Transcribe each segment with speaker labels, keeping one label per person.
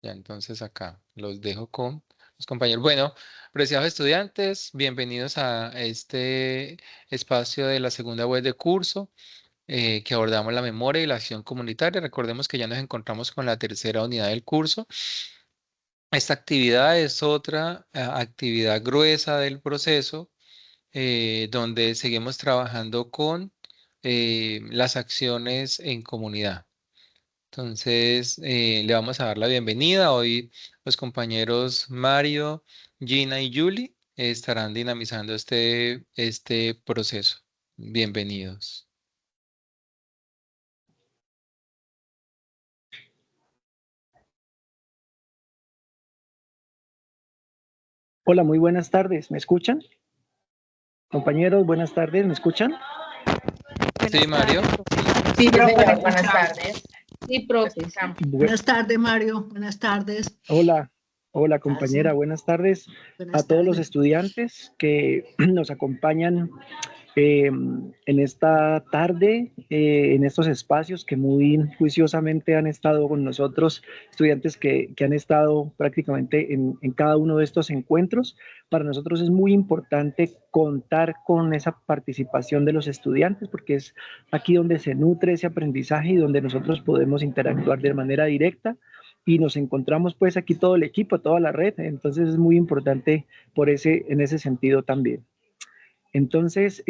Speaker 1: Ya, entonces acá los dejo con los compañeros. Bueno, apreciados estudiantes, bienvenidos a este espacio de la segunda web de curso que abordamos la memoria y la acción comunitaria. Recordemos que ya nos encontramos con la tercera unidad del curso. Esta actividad es otra actividad gruesa del proceso donde seguimos trabajando con las acciones en comunidad. Entonces, le vamos a dar la bienvenida. Hoy los compañeros Mario, Gina y Julie estarán dinamizando este proceso. Bienvenidos.
Speaker 2: Hola, muy buenas tardes. ¿Me escuchan? Compañeros, buenas tardes. ¿Me escuchan?
Speaker 1: Sí, Mario.
Speaker 3: Sí, profe, buenas tardes. Sí, profe.
Speaker 4: Buenas tardes, Mario. Buenas tardes.
Speaker 2: Hola, compañera. Buenas tardes a todos los estudiantes que nos acompañan en esta tarde, en estos espacios que muy juiciosamente han estado con nosotros, estudiantes que han estado prácticamente en cada uno de estos encuentros. Para nosotros es muy importante contar con esa participación de los estudiantes porque es aquí donde se nutre ese aprendizaje y donde nosotros podemos interactuar de manera directa y nos encontramos pues aquí todo el equipo, toda la red, entonces es muy importante en ese sentido también. Entonces,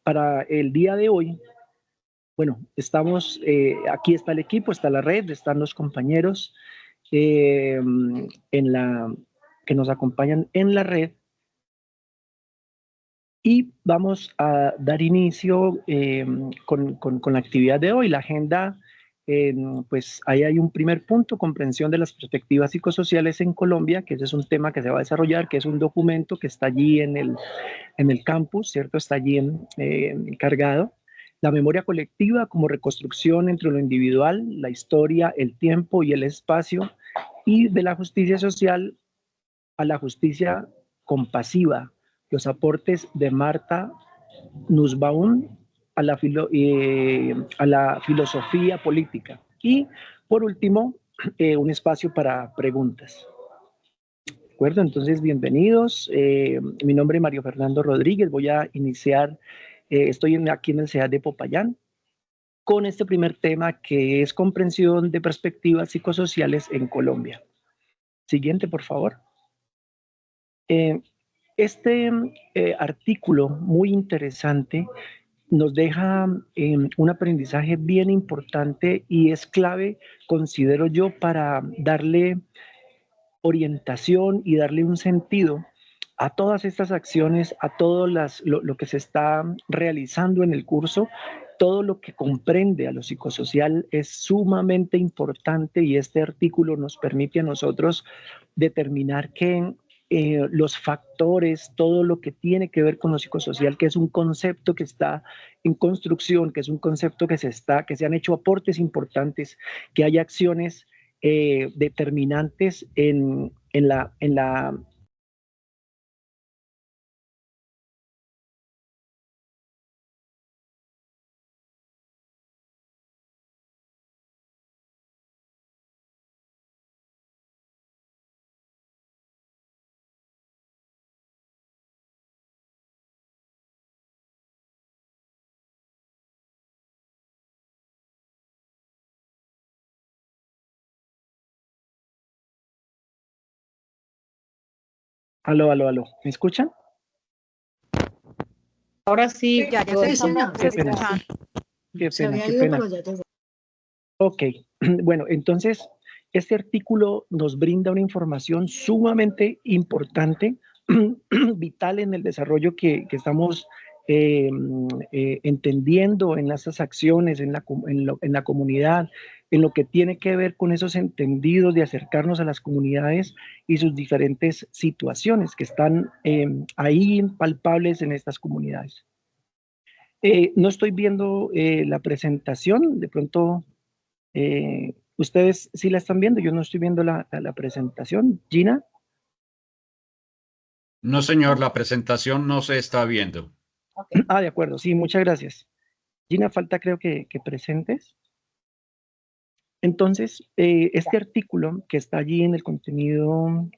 Speaker 2: para el día de hoy, bueno, aquí está el equipo, está la red, están los compañeros eh, que nos acompañan en la red y vamos a dar inicio con la actividad de hoy, la agenda. Pues ahí hay un primer punto, comprensión de las perspectivas psicosociales en Colombia, que ese es un tema que se va a desarrollar, que es un documento que está allí en el campus, ¿cierto? Está allí encargado. La memoria colectiva como reconstrucción entre lo individual, la historia, el tiempo y el espacio, y de la justicia social a la justicia compasiva, los aportes de Marta Nussbaum a la filosofía política. Y por último, un espacio para preguntas. ¿De acuerdo? Entonces, bienvenidos. Mi nombre es Mario Fernando Rodríguez. Voy a iniciar, estoy aquí en el CEA de Popayán con este primer tema que es comprensión de perspectivas psicosociales en Colombia. Siguiente, por favor. Este artículo muy interesante nos deja un aprendizaje bien importante y es clave, considero yo, para darle orientación y darle un sentido a todas estas acciones, a todo lo que se está realizando en el curso. Todo lo que comprende a lo psicosocial es sumamente importante y este artículo nos permite a nosotros determinar que los factores, todo lo que tiene que ver con lo psicosocial, que es un concepto que está en construcción, que es un concepto que se han hecho aportes importantes, que hay acciones determinantes en la. Aló, ¿me escuchan?
Speaker 3: Ahora sí,
Speaker 4: Ya
Speaker 3: lo
Speaker 4: sí,
Speaker 3: estamos
Speaker 4: señor.
Speaker 3: escuchando.
Speaker 4: Se había ido, pero ya llegó.
Speaker 2: Ok, bueno, entonces este artículo nos brinda una información sumamente importante, vital en el desarrollo que estamos entendiendo en esas acciones, en la comunidad, en lo que tiene que ver con esos entendidos de acercarnos a las comunidades y sus diferentes situaciones que están ahí palpables en estas comunidades. No estoy viendo la presentación, de pronto ustedes sí la están viendo, yo no estoy viendo la presentación. Gina.
Speaker 5: No, señor, la presentación no se está viendo.
Speaker 3: Okay.
Speaker 2: De acuerdo, sí, muchas gracias. Gina, falta creo que presentes. Entonces, este artículo que está allí en el contenido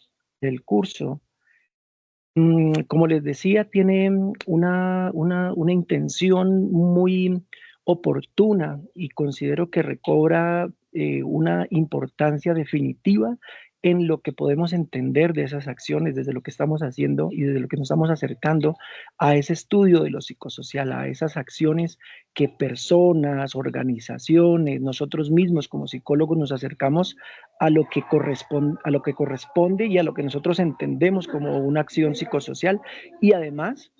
Speaker 2: del curso, como les decía, tiene una intención muy oportuna y considero que recobra una importancia definitiva en lo que podemos entender de esas acciones, desde lo que estamos haciendo y desde lo que nos estamos acercando a ese estudio de lo psicosocial, a esas acciones que personas, organizaciones, nosotros mismos como psicólogos nos acercamos a lo que corresponde y a lo que nosotros entendemos como una acción psicosocial, y además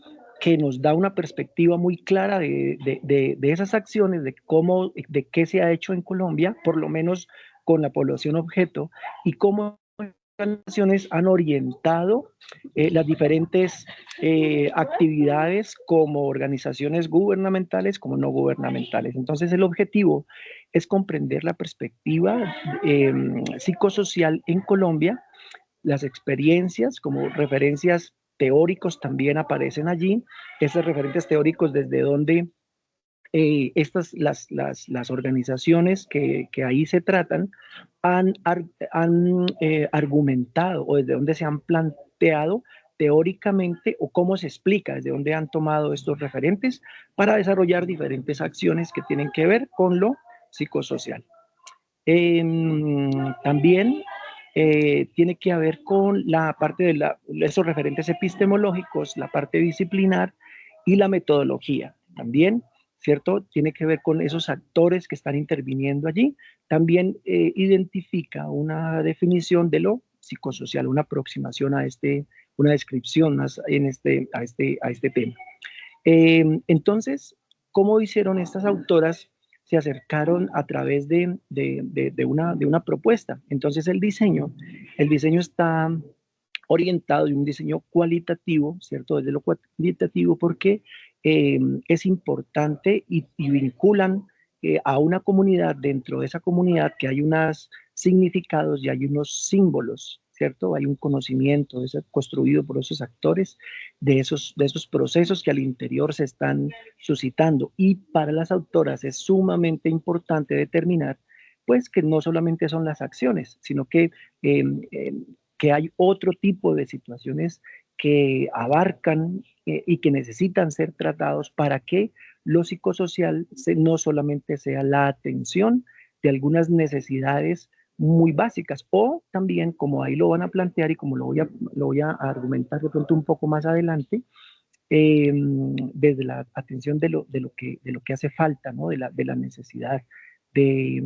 Speaker 2: que nos da una perspectiva muy clara de esas acciones, de qué se ha hecho en Colombia, por lo menos con la población objeto, y cómo las naciones han orientado las diferentes actividades como organizaciones gubernamentales como no gubernamentales. Entonces el objetivo es comprender la perspectiva psicosocial en Colombia, las experiencias como referencias teóricos también aparecen allí, esos referentes teóricos desde donde las organizaciones que ahí se tratan han argumentado o desde donde se han planteado teóricamente o cómo se explica, desde dónde han tomado estos referentes para desarrollar diferentes acciones que tienen que ver con lo psicosocial. También tiene que ver con la parte de esos referentes epistemológicos, la parte disciplinar y la metodología. También, ¿cierto? Tiene que ver con esos actores que están interviniendo allí. También identifica una definición de lo psicosocial, una aproximación una descripción más a este tema. Entonces, ¿cómo hicieron estas autoras? Se acercaron a través de una propuesta. Entonces el diseño está orientado y un diseño cualitativo, ¿cierto? Desde lo cualitativo porque es importante y vinculan a una comunidad, dentro de esa comunidad que hay unos significados y hay unos símbolos, ¿cierto? Hay un conocimiento construido por esos actores de esos procesos que al interior se están suscitando. Y para las autoras es sumamente importante determinar, pues, que no solamente son las acciones, sino que hay otro tipo de situaciones que abarcan y que necesitan ser tratados para que lo psicosocial no solamente sea la atención de algunas necesidades muy básicas, o también, como ahí lo van a plantear y como lo voy a argumentar de pronto un poco más adelante, desde la atención de lo que hace falta, ¿no? de la necesidad de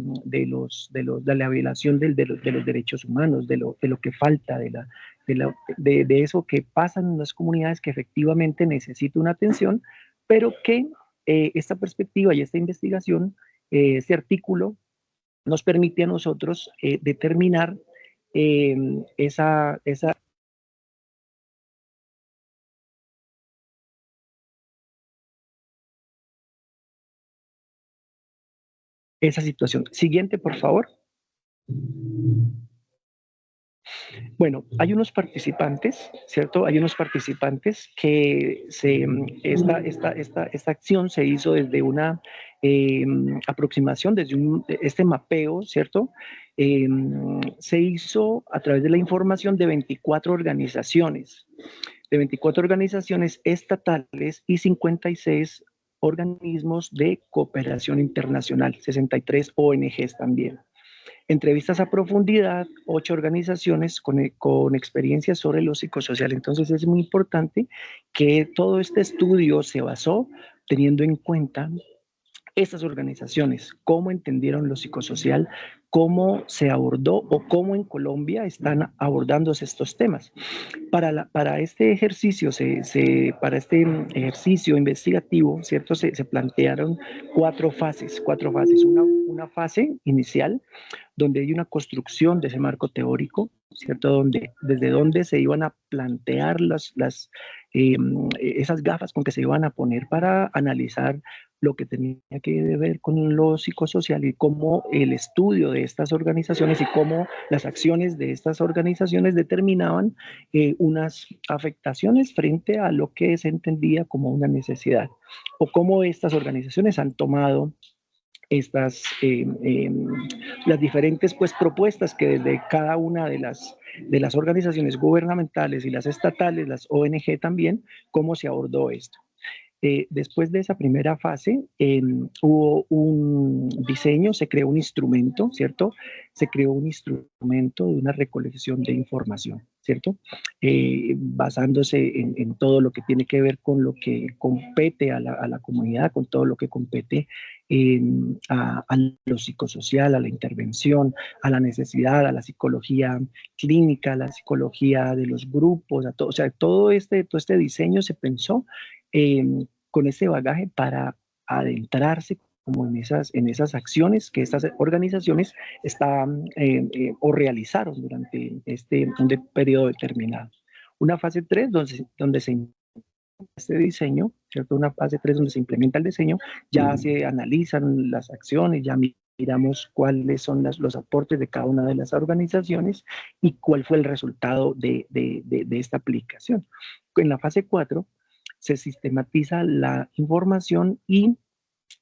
Speaker 2: la violación de los derechos humanos, de lo que falta, de eso que pasa en las comunidades que efectivamente necesita una atención, pero que esta perspectiva y esta investigación, este artículo, nos permite a nosotros determinar esa situación. Siguiente, por favor. Bueno, hay unos participantes, ¿cierto? Hay unos participantes que esta acción se hizo desde una aproximación, desde este mapeo, ¿cierto? Se hizo a través de la información de 24 organizaciones, estatales y 56 organismos de cooperación internacional, 63 ONGs también. Entrevistas a profundidad, 8 organizaciones con experiencias sobre lo psicosocial. Entonces es muy importante que todo este estudio se basó teniendo en cuenta estas organizaciones, cómo entendieron lo psicosocial, cómo se abordó o cómo en Colombia están abordándose estos temas. Para este ejercicio, investigativo, ¿cierto? Se plantearon cuatro fases. Una fase inicial, donde hay una construcción de ese marco teórico, ¿cierto? Desde donde se iban a plantear esas gafas con que se iban a poner para analizar lo que tenía que ver con lo psicosocial y cómo el estudio de estas organizaciones y cómo las acciones de estas organizaciones determinaban unas afectaciones frente a lo que se entendía como una necesidad, o cómo estas organizaciones han tomado las diferentes pues, propuestas que desde cada una de las organizaciones gubernamentales y las estatales, las ONG también, cómo se abordó esto. Después de esa primera fase, hubo un diseño, se creó un instrumento, ¿cierto? Se creó un instrumento de una recolección de información, ¿cierto? Basándose en todo lo que tiene que ver con lo que compete a la comunidad, con todo lo que compete a lo psicosocial, a la intervención, a la necesidad, a la psicología clínica, a la psicología de los grupos, a todo, o sea, todo este diseño se pensó con ese bagaje para adentrarse como en esas acciones que estas organizaciones estaban o realizaron durante un periodo determinado. Una fase 3 donde se este diseño, ¿cierto? Una fase 3 donde se implementa el diseño, ya se analizan las acciones, ya miramos cuáles son los aportes de cada una de las organizaciones y cuál fue el resultado de esta aplicación. En la fase 4 se sistematiza la información y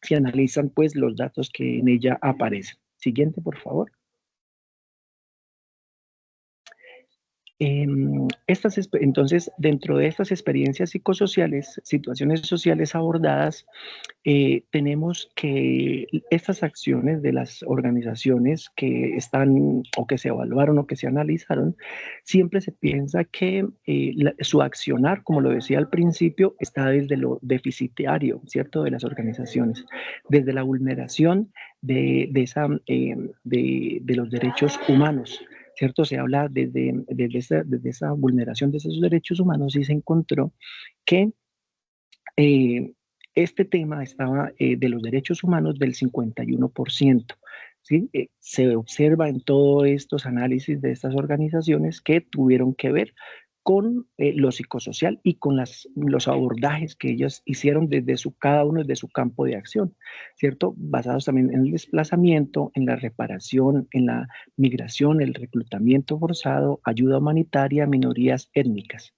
Speaker 2: se analizan pues los datos que en ella aparecen. Siguiente, por favor. Entonces, dentro de estas experiencias psicosociales, situaciones sociales abordadas, tenemos que estas acciones de las organizaciones que están o que se evaluaron o que se analizaron, siempre se piensa que su accionar, como lo decía al principio, está desde lo deficitario, ¿cierto?, de las organizaciones, desde la vulneración de los derechos humanos, ¿cierto? Se habla desde esa vulneración de esos derechos humanos y se encontró que este tema estaba de los derechos humanos del 51%. ¿Sí? Se observa en todos estos análisis de estas organizaciones que tuvieron que ver con lo psicosocial y con los abordajes que ellas hicieron desde cada uno de su campo de acción, ¿cierto? Basados también en el desplazamiento, en la reparación, en la migración, el reclutamiento forzado, ayuda humanitaria a minorías étnicas,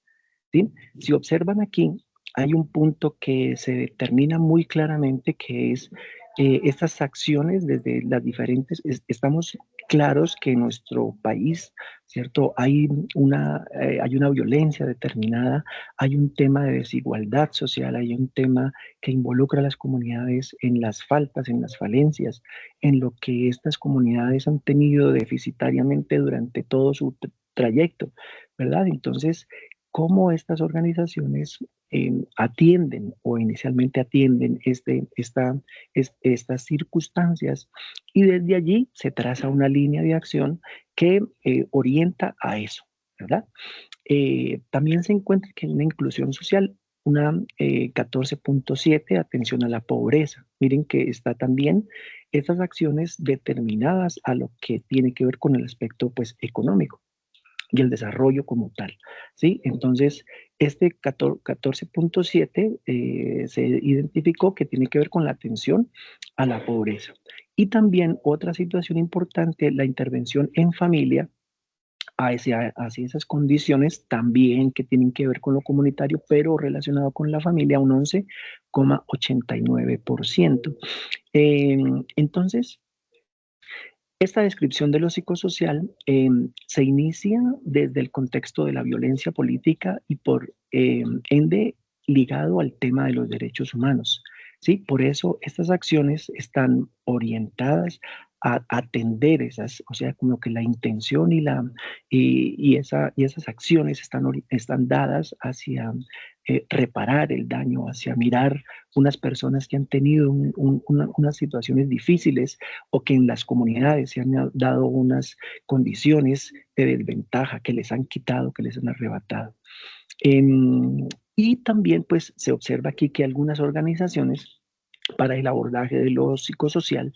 Speaker 2: ¿sí? Si observan aquí, hay un punto que se determina muy claramente que es estas acciones desde las diferentes, estamos claros que en nuestro país, ¿cierto? Hay una violencia determinada, hay un tema de desigualdad social, hay un tema que involucra a las comunidades en las faltas, en las falencias, en lo que estas comunidades han tenido deficitariamente durante todo su trayecto, ¿verdad? Entonces, ¿cómo estas organizaciones atienden o inicialmente atienden estas circunstancias? Y desde allí se traza una línea de acción que orienta a eso, ¿verdad? También se encuentra que en una inclusión social, una 14.7, atención a la pobreza. Miren que está también estas acciones determinadas a lo que tiene que ver con el aspecto pues, económico y el desarrollo como tal, ¿sí? Entonces, este 14.7 se identificó que tiene que ver con la atención a la pobreza. Y también otra situación importante, la intervención en familia, hacia esas condiciones también que tienen que ver con lo comunitario, pero relacionado con la familia, un 11,89%. Entonces, esta descripción de lo psicosocial se inicia desde el contexto de la violencia política y por ende ligado al tema de los derechos humanos. ¿Sí? Por eso estas acciones están orientadas a atender esas, o sea, como que la intención y esas acciones están dadas hacia reparar el daño, hacia mirar unas personas que han tenido unas situaciones difíciles o que en las comunidades se han dado unas condiciones de desventaja que les han quitado, que les han arrebatado. Y también pues se observa aquí que algunas organizaciones para el abordaje de lo psicosocial,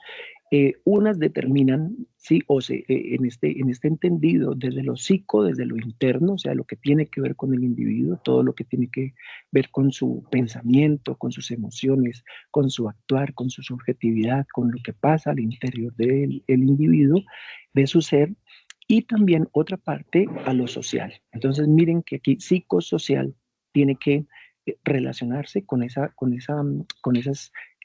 Speaker 2: unas determinan, sí, en este entendido, desde lo psico, desde lo interno, o sea, lo que tiene que ver con el individuo, todo lo que tiene que ver con su pensamiento, con sus emociones, con su actuar, con su subjetividad, con lo que pasa al interior del individuo, de su ser, y también otra parte a lo social. Entonces, miren que aquí psicosocial tiene que relacionarse con esas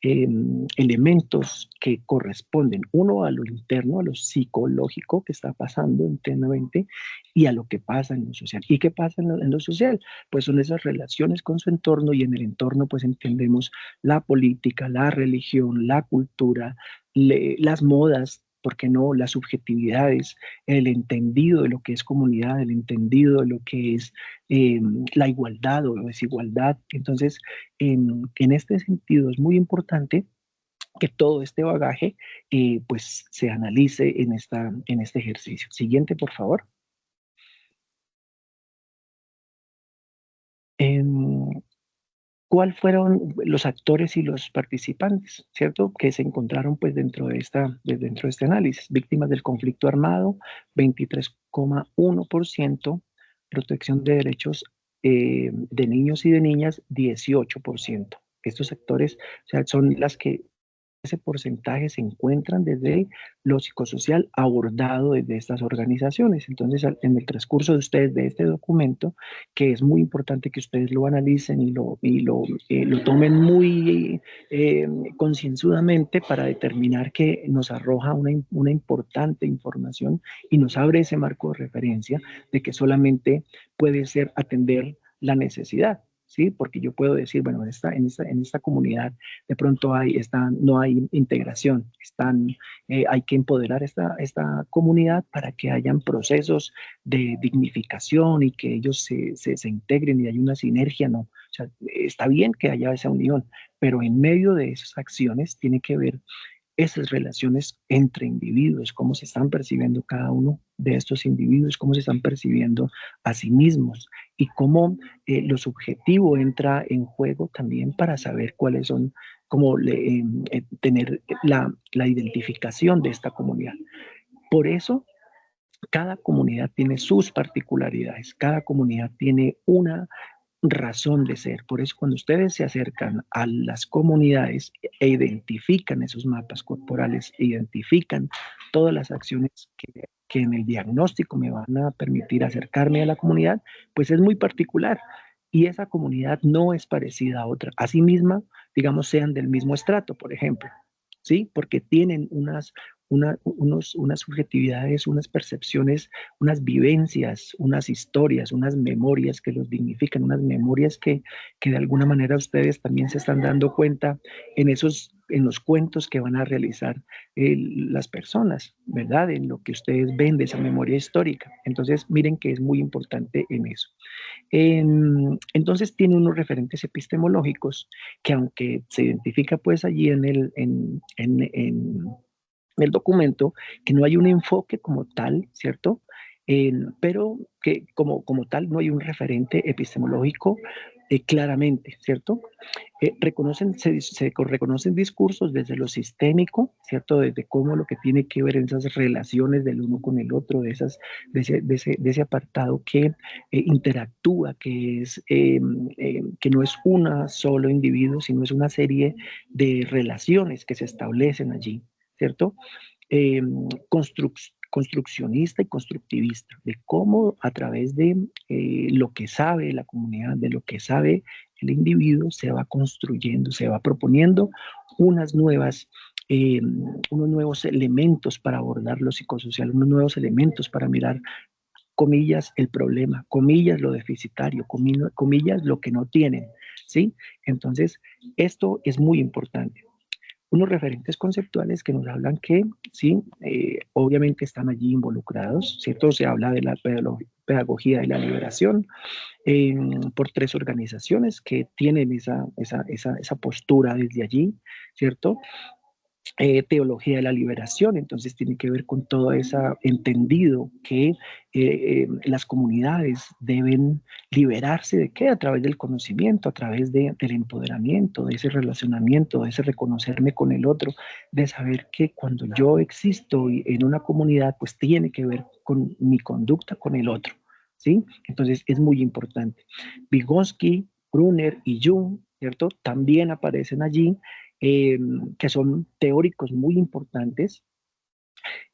Speaker 2: elementos que corresponden, uno a lo interno, a lo psicológico que está pasando internamente y a lo que pasa en lo social. ¿Y qué pasa en lo social? Pues son esas relaciones con su entorno, y en el entorno pues entendemos la política, la religión, la cultura, las modas, ¿por qué no? Las subjetividades, el entendido de lo que es comunidad, el entendido de lo que es la igualdad o desigualdad. Entonces, en este sentido es muy importante que todo este bagaje pues se analice en este ejercicio. Siguiente, por favor. ¿Cuál fueron los actores y los participantes, cierto? Que se encontraron pues dentro de este análisis. Víctimas del conflicto armado, 23,1%, protección de derechos de niños y de niñas, 18%. Estos actores, o sea, son las que ese porcentaje se encuentran desde lo psicosocial abordado desde estas organizaciones. Entonces, en el transcurso de ustedes de este documento, que es muy importante que ustedes lo analicen y lo tomen muy concienzudamente para determinar que nos arroja una importante información y nos abre ese marco de referencia de que solamente puede ser atender la necesidad. ¿Sí? Porque yo puedo decir, bueno, en esta comunidad de pronto no hay integración, hay que empoderar esta comunidad para que hayan procesos de dignificación y que ellos se integren y hay una sinergia, ¿no? O sea, está bien que haya esa unión, pero en medio de esas acciones tiene que ver esas relaciones entre individuos, cómo se están percibiendo cada uno de estos individuos, cómo se están percibiendo a sí mismos y cómo lo subjetivo entra en juego también para saber cuáles son, tener la identificación de esta comunidad. Por eso, cada comunidad tiene sus particularidades, cada comunidad tiene una razón de ser. Por eso cuando ustedes se acercan a las comunidades e identifican esos mapas corporales, identifican todas las acciones que en el diagnóstico me van a permitir acercarme a la comunidad, pues es muy particular. Y esa comunidad no es parecida a otra. Asimismo, digamos, sean del mismo estrato, por ejemplo, ¿sí? Porque tienen unas subjetividades, unas percepciones, unas vivencias, unas historias, unas memorias que los dignifican, unas memorias que de alguna manera ustedes también se están dando cuenta en los cuentos que van a realizar las personas, ¿verdad? En lo que ustedes ven de esa memoria histórica. Entonces, miren que es muy importante en eso. Entonces tiene unos referentes epistemológicos que aunque se identifica pues allí en el documento, que no hay un enfoque como tal, ¿cierto? Pero que como tal no hay un referente epistemológico claramente, ¿cierto? Se reconocen discursos desde lo sistémico, ¿cierto? Desde cómo lo que tiene que ver en esas relaciones del uno con el otro, de ese apartado que interactúa, que no es una solo individuo, sino es una serie de relaciones que se establecen allí, ¿cierto? Eh, construccionista y constructivista, de cómo a través de lo que sabe la comunidad, de lo que sabe el individuo, se va construyendo, se va proponiendo unos nuevos elementos para abordar lo psicosocial, unos nuevos elementos para mirar, comillas, el problema, comillas, lo deficitario, comillas, lo que no tienen, ¿sí? Entonces, esto es muy importante. Unos referentes conceptuales que nos hablan que, sí, obviamente están allí involucrados, ¿cierto? Se habla de la pedagogía de la liberación por tres organizaciones que tienen esa postura desde allí, ¿cierto? Teología de la liberación, entonces tiene que ver con todo ese entendido que las comunidades deben liberarse de qué, a través del conocimiento, a través del empoderamiento, de ese relacionamiento, de ese reconocerme con el otro, de saber que cuando yo existo en una comunidad, pues tiene que ver con mi conducta con el otro, ¿sí? Entonces es muy importante. Vygotsky, Brunner y Jung, ¿cierto? También aparecen allí, que son teóricos muy importantes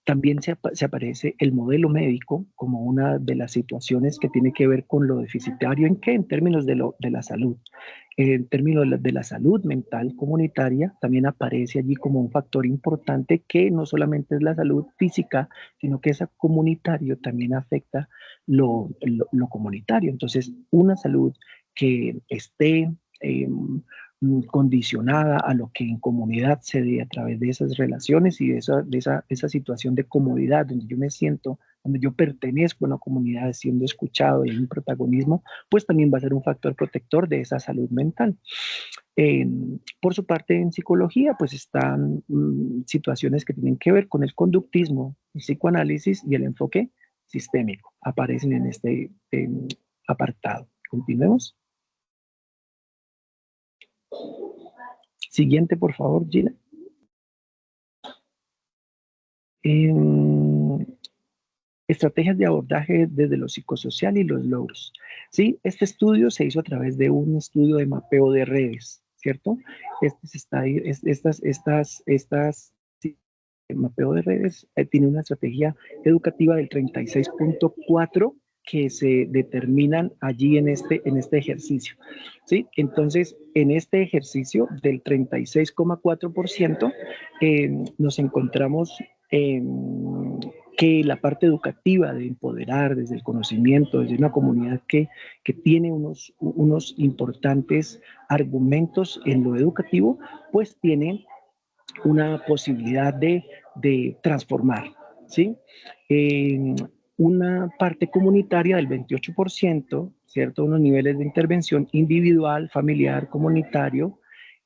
Speaker 2: También se aparece el modelo médico como una de las situaciones que tiene que ver con lo deficitario. ¿En qué? En términos de la salud. En términos de la salud mental comunitaria, también aparece allí como un factor importante que no solamente es la salud física, sino que esa comunitario también afecta lo comunitario. Entonces, una salud que esté condicionada a lo que en comunidad se dé a través de esas relaciones y de esa situación de comodidad donde yo me siento, donde yo pertenezco a una comunidad siendo escuchado y hay un protagonismo, pues también va a ser un factor protector de esa salud mental. Por su parte, en psicología, pues están situaciones que tienen que ver con el conductismo, el psicoanálisis y el enfoque sistémico. Aparecen en este apartado. Continuemos. Siguiente, por favor, Gina. Estrategias de abordaje desde lo psicosocial y los logros. ¿Sí? Este estudio se hizo a través de un estudio de mapeo de redes, ¿cierto? El mapeo de redes tiene una estrategia educativa del 36.4 que se determinan allí en este ejercicio. ¿Sí? Entonces, en este ejercicio del 36,4%, nos encontramos que la parte educativa de empoderar desde el conocimiento, desde una comunidad que tiene unos importantes argumentos en lo educativo, pues tiene una posibilidad de transformar, ¿sí? Una parte comunitaria del 28%, ¿cierto? Unos niveles de intervención individual, familiar, comunitario,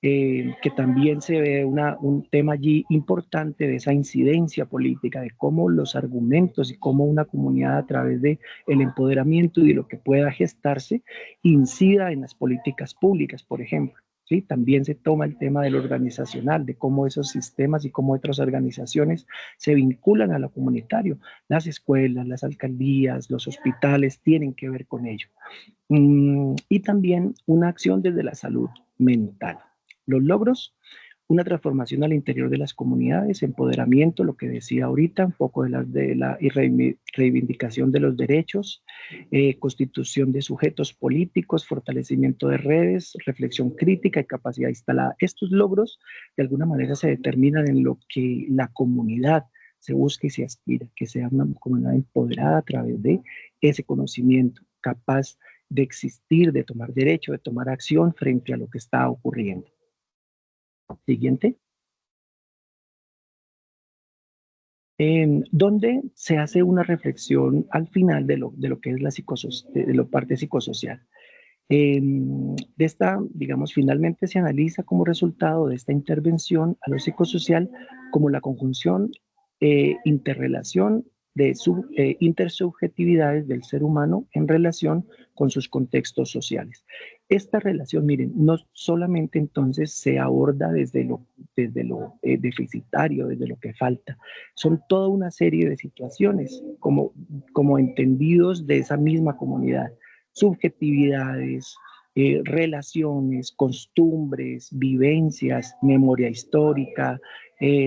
Speaker 2: que también se ve un tema allí importante de esa incidencia política, de cómo los argumentos y cómo una comunidad a través del empoderamiento y de lo que pueda gestarse incida en las políticas públicas, por ejemplo. ¿Sí? También se toma el tema de lo organizacional, de cómo esos sistemas y cómo otras organizaciones se vinculan a lo comunitario. Las escuelas, las alcaldías, los hospitales tienen que ver con ello. Y también una acción desde la salud mental. Los logros, una transformación al interior de las comunidades, empoderamiento, lo que decía ahorita, un poco de la reivindicación de los derechos, constitución de sujetos políticos, fortalecimiento de redes, reflexión crítica y capacidad instalada. Estos logros de alguna manera se determinan en lo que la comunidad se busca y se aspira, que sea una comunidad empoderada a través de ese conocimiento, capaz de existir, de tomar derecho, de tomar acción frente a lo que está ocurriendo. Siguiente. Donde se hace una reflexión al final de lo que es la parte psicosocial. De esta, digamos, finalmente se analiza como resultado de esta intervención a lo psicosocial como la conjunción, interrelación de intersubjetividades del ser humano en relación con sus contextos sociales. Esta relación, miren, no solamente entonces se aborda desde lo deficitario, desde lo que falta, son toda una serie de situaciones como entendidos de esa misma comunidad, subjetividades, relaciones, costumbres, vivencias, memoria histórica,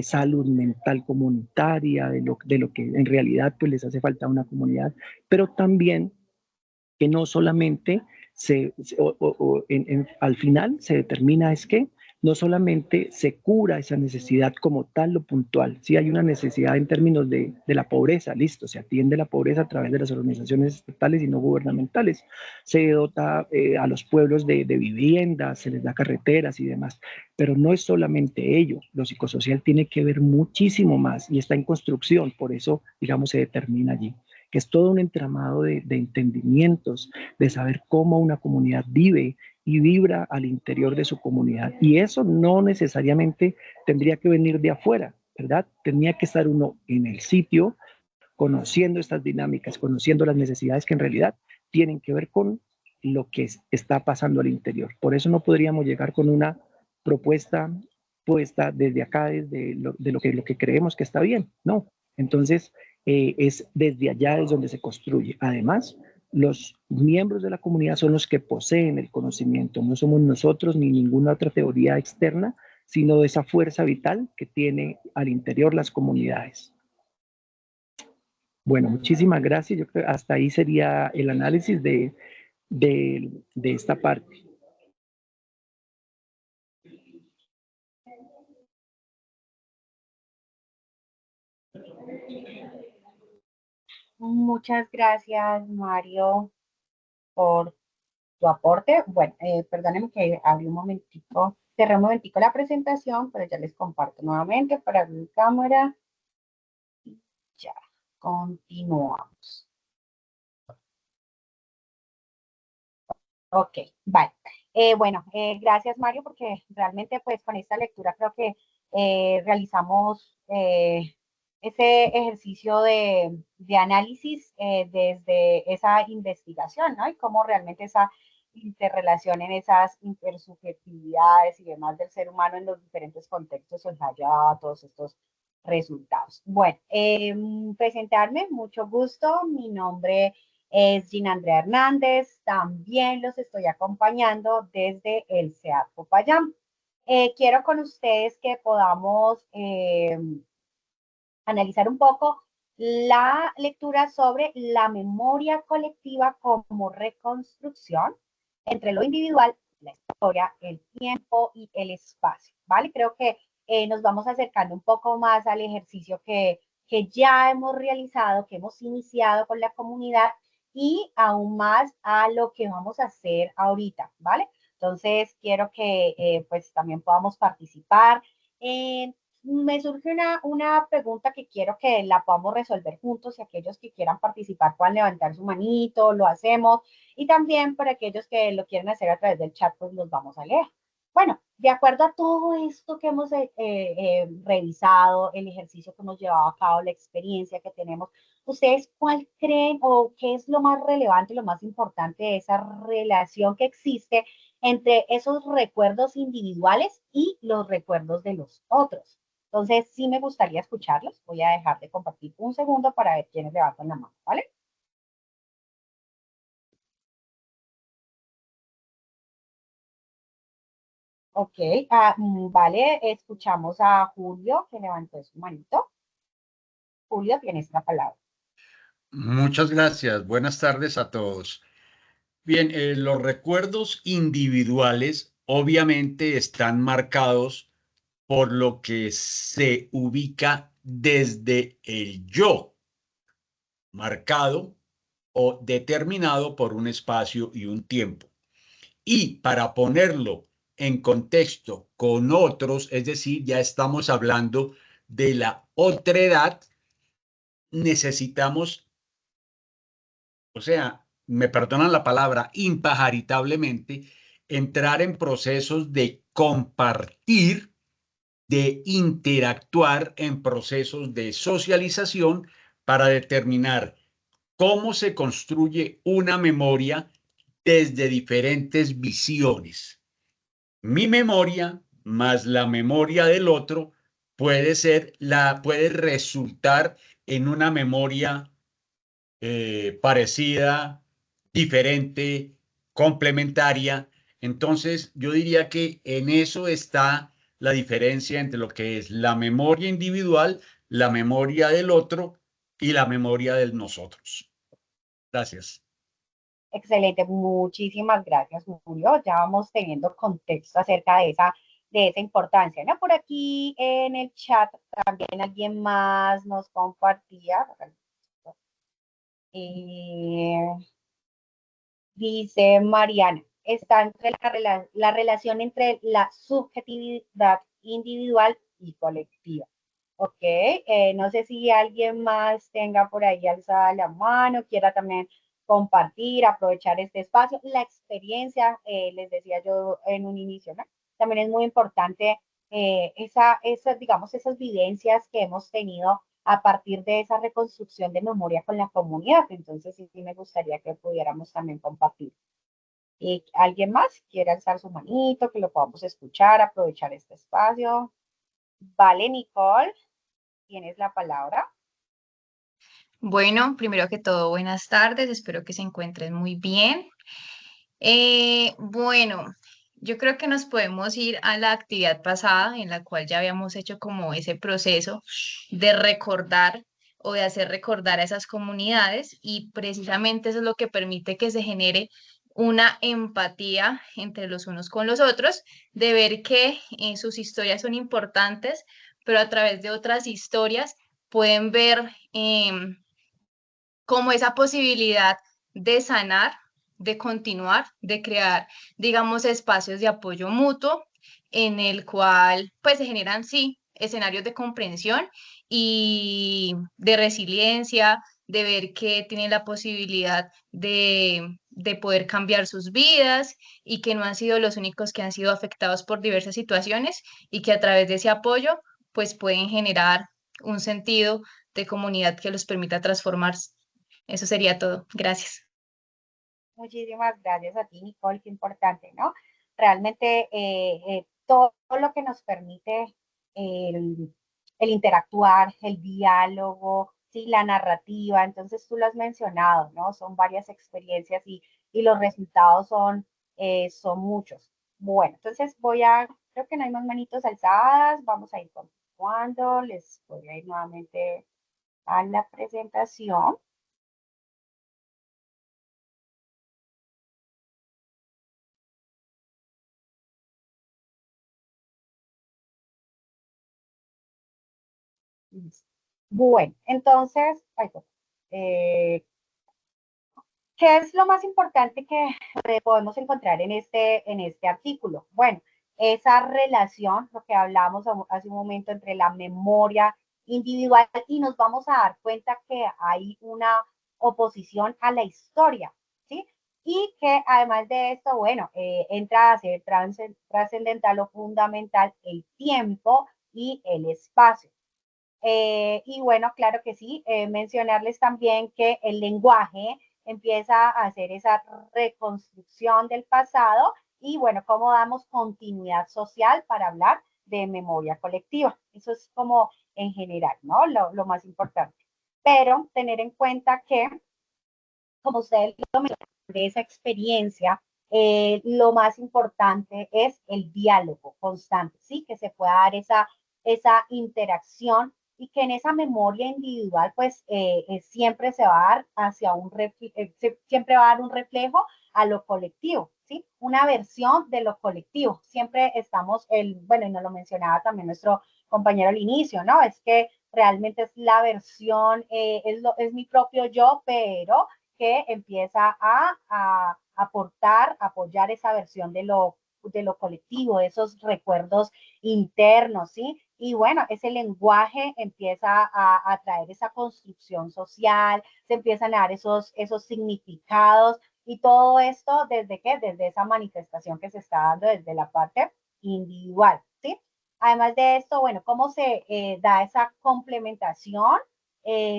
Speaker 2: salud mental comunitaria, de lo que en realidad pues, les hace falta a una comunidad, pero también que no solamente al final se determina es que no solamente se cura esa necesidad como tal lo puntual, sí hay una necesidad en términos de la pobreza, listo, se atiende la pobreza a través de las organizaciones estatales y no gubernamentales, se dota a los pueblos de viviendas, se les da carreteras y demás, pero no es solamente ello, lo psicosocial tiene que ver muchísimo más y está en construcción, por eso, digamos, se determina allí, que es todo un entramado de entendimientos, de saber cómo una comunidad vive y vibra al interior de su comunidad. Y eso no necesariamente tendría que venir de afuera, ¿verdad? Tenía que estar uno en el sitio, conociendo estas dinámicas, conociendo las necesidades que en realidad tienen que ver con lo que está pasando al interior. Por eso no podríamos llegar con una propuesta puesta desde acá, desde lo que creemos que está bien, no. Entonces, es desde allá es donde se construye. Además, los miembros de la comunidad son los que poseen el conocimiento, no somos nosotros ni ninguna otra teoría externa, sino esa fuerza vital que tiene al interior las comunidades. Bueno, muchísimas gracias. Yo creo que hasta ahí sería el análisis de esta parte.
Speaker 6: Muchas gracias, Mario, por tu aporte. Bueno, perdónenme que abrí un momentico, cerré un momentico la presentación, pero ya les comparto nuevamente para mi cámara. Ya, continuamos. Ok, vale. Bueno, gracias Mario, porque realmente pues con esta lectura creo que realizamos ese ejercicio de análisis desde esa investigación, ¿no? Y cómo realmente esa interrelación en esas intersubjetividades y demás del ser humano en los diferentes contextos nos ha llevado a todos estos resultados. Bueno, presentarme, mucho gusto, mi nombre es Gina Andrea Hernández, también los estoy acompañando desde el CEAT Popayán. Quiero con ustedes que podamos analizar un poco la lectura sobre la memoria colectiva como reconstrucción entre lo individual, la historia, el tiempo y el espacio, ¿vale? Creo que nos vamos acercando un poco más al ejercicio que ya hemos realizado, que hemos iniciado con la comunidad y aún más a lo que vamos a hacer ahorita, ¿vale? Entonces, quiero que pues también podamos participar. Me surge una pregunta que quiero que la podamos resolver juntos y aquellos que quieran participar puedan levantar su manito, lo hacemos. Y también para aquellos que lo quieren hacer a través del chat, pues los vamos a leer. Bueno, de acuerdo a todo esto que hemos revisado, el ejercicio que hemos llevado a cabo, la experiencia que tenemos, ¿ustedes cuál creen o qué es lo más relevante, lo más importante de esa relación que existe entre esos recuerdos individuales y los recuerdos de los otros? Entonces, sí me gustaría escucharlos. Voy a dejar de compartir un segundo para ver quiénes levantan la mano, ¿vale? Ok, vale, escuchamos a Julio que levantó su manito. Julio, tienes la palabra.
Speaker 5: Muchas gracias. Buenas tardes a todos. Bien, los recuerdos individuales obviamente están marcados por lo que se ubica desde el yo, marcado o determinado por un espacio y un tiempo. Y para ponerlo en contexto con otros, es decir, ya estamos hablando de la otredad, necesitamos, o sea, me perdonan la palabra, impajaritablemente, entrar en procesos de compartir, de interactuar en procesos de socialización para determinar cómo se construye una memoria desde diferentes visiones. Mi memoria más la memoria del otro puede resultar en una memoria parecida, diferente, complementaria. Entonces, yo diría que en eso está la diferencia entre lo que es la memoria individual, la memoria del otro y la memoria de nosotros. Gracias.
Speaker 6: Excelente, muchísimas gracias, Julio. Ya vamos teniendo contexto acerca de esa importancia, ¿no? Por aquí en el chat también alguien más nos compartía. Dice Mariana, está entre la relación entre la subjetividad individual y colectiva. Ok, no sé si alguien más tenga por ahí alzada la mano, quiera también compartir, aprovechar este espacio. La experiencia, les decía yo en un inicio, ¿no? También es muy importante digamos, esas vivencias que hemos tenido a partir de esa reconstrucción de memoria con la comunidad. Entonces, sí me gustaría que pudiéramos también compartir. ¿Y alguien más quiere alzar su manito, que lo podamos escuchar, aprovechar este espacio? Vale, Nicole, tienes la palabra.
Speaker 3: Bueno, primero que todo, buenas tardes, espero que se encuentren muy bien. Bueno, yo creo que nos podemos ir a la actividad pasada en la cual ya habíamos hecho como ese proceso de recordar
Speaker 7: o de hacer recordar a esas comunidades, y precisamente eso es lo que permite que se genere una empatía entre los unos con los otros, de ver que sus historias son importantes, pero a través de otras historias pueden ver como esa posibilidad de sanar, de continuar, de crear, digamos, espacios de apoyo mutuo en el cual pues se generan, sí, escenarios de comprensión y de resiliencia, de ver que tienen la posibilidad de poder cambiar sus vidas y que no han sido los únicos que han sido afectados por diversas situaciones, y que a través de ese apoyo pues pueden generar un sentido de comunidad que los permita transformarse. Eso sería todo. Gracias.
Speaker 6: Muchísimas gracias a ti, Nicole, qué importante, ¿no? Realmente todo lo que nos permite el interactuar, el diálogo, ¿sí? La narrativa, entonces tú lo has mencionado, ¿no? Son varias experiencias y los resultados son muchos. Bueno, entonces creo que no hay más manitos alzadas, vamos a ir continuando, les voy a ir nuevamente a la presentación. Bueno, entonces, ¿qué es lo más importante que podemos encontrar en este artículo? Bueno, esa relación, lo que hablamos hace un momento, entre la memoria individual, y nos vamos a dar cuenta que hay una oposición a la historia, ¿sí? Y que además de esto, bueno, entra a ser trascendental o fundamental el tiempo y el espacio. Y bueno, claro que sí, mencionarles también que el lenguaje empieza a hacer esa reconstrucción del pasado, y bueno, cómo damos continuidad social para hablar de memoria colectiva. Eso es como en general, ¿no? Lo más importante. Pero tener en cuenta que, como ustedes lo mencionaron, de esa experiencia, lo más importante es el diálogo constante, ¿sí? Que se pueda dar esa interacción, y que en esa memoria individual pues siempre se va a dar siempre va a dar un reflejo a lo colectivo, ¿sí? Una versión de lo colectivo. Siempre estamos, bueno, y nos lo mencionaba también nuestro compañero al inicio, ¿no? Es que realmente es la versión, es mi propio yo, pero que empieza a aportar, apoyar esa versión de lo colectivo, de esos recuerdos internos, ¿sí? Y bueno, ese lenguaje empieza a traer esa construcción social, se empiezan a dar esos significados, y todo esto ¿desde qué? Desde esa manifestación que se está dando desde la parte individual, ¿sí? Además de esto, bueno, ¿cómo se da esa complementación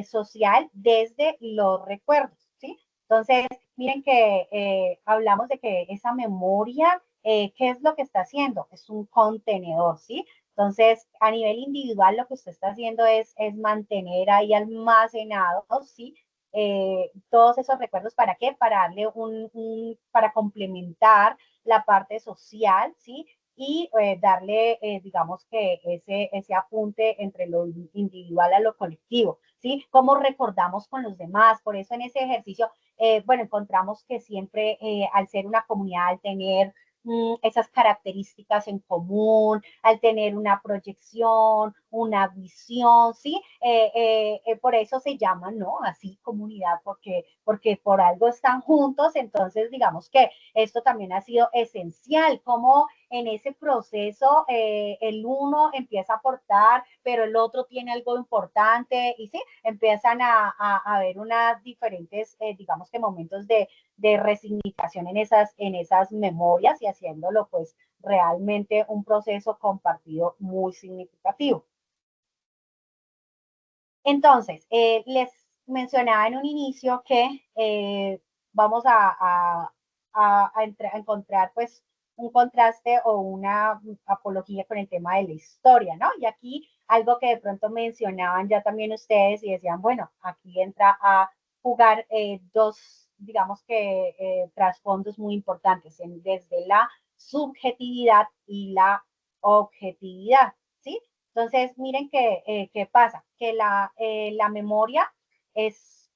Speaker 6: social desde los recuerdos? ¿Sí? Entonces, miren que hablamos de que esa memoria, ¿qué es lo que está haciendo? Es un contenedor, ¿sí? Entonces, a nivel individual, lo que usted está haciendo es mantener ahí almacenados, ¿sí? Todos esos recuerdos, ¿para qué? Para darle para complementar la parte social, ¿sí? Y darle, digamos que ese apunte entre lo individual a lo colectivo, ¿sí? Cómo recordamos con los demás. Por eso en ese ejercicio, bueno, encontramos que siempre al ser una comunidad, al tener esas características en común, al tener una proyección, una visión, ¿sí? Por eso se llaman, ¿no? Así comunidad, porque por algo están juntos. Entonces, digamos que esto también ha sido esencial, como en ese proceso el uno empieza a aportar, pero el otro tiene algo importante, y sí, empiezan a ver unas diferentes, digamos que momentos de resignificación en esas memorias, y haciéndolo pues realmente un proceso compartido muy significativo. Entonces, les mencionaba en un inicio que vamos a encontrar pues un contraste o una apología con el tema de la historia, ¿no? Y aquí algo que de pronto mencionaban ya también ustedes, y decían, bueno, aquí entra a jugar dos, digamos que trasfondos muy importantes, desde la subjetividad y la objetividad, ¿sí? Entonces, miren qué pasa, que la memoria es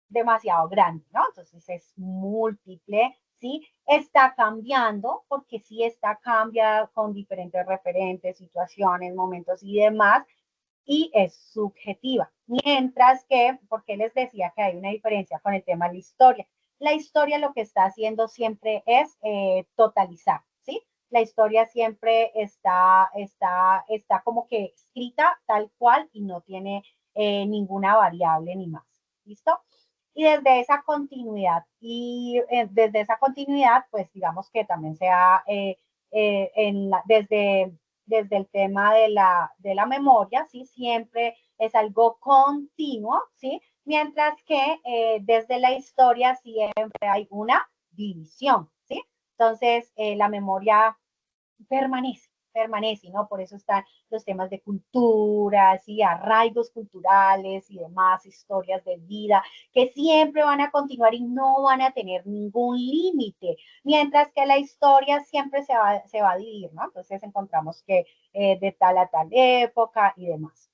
Speaker 6: demasiado grande, ¿no? Entonces es múltiple, ¿sí? Está cambiando, porque sí cambia con diferentes referentes, situaciones, momentos y demás, y es subjetiva. Mientras que, porque les decía que hay una diferencia con el tema de la historia. La historia lo que está haciendo siempre es totalizar, ¿sí? La historia siempre está como que escrita tal cual y no tiene ninguna variable ni más. ¿Listo? Y desde esa continuidad, pues digamos que también sea desde el tema de la memoria, ¿sí? Siempre es algo continuo, ¿sí? Mientras que desde la historia siempre hay una división, ¿sí? Entonces, la memoria permanece, ¿no? Por eso están los temas de culturas y arraigos culturales y demás, historias de vida, que siempre van a continuar y no van a tener ningún límite, mientras que la historia siempre se va a dividir, ¿no? Entonces encontramos que de tal a tal época y demás.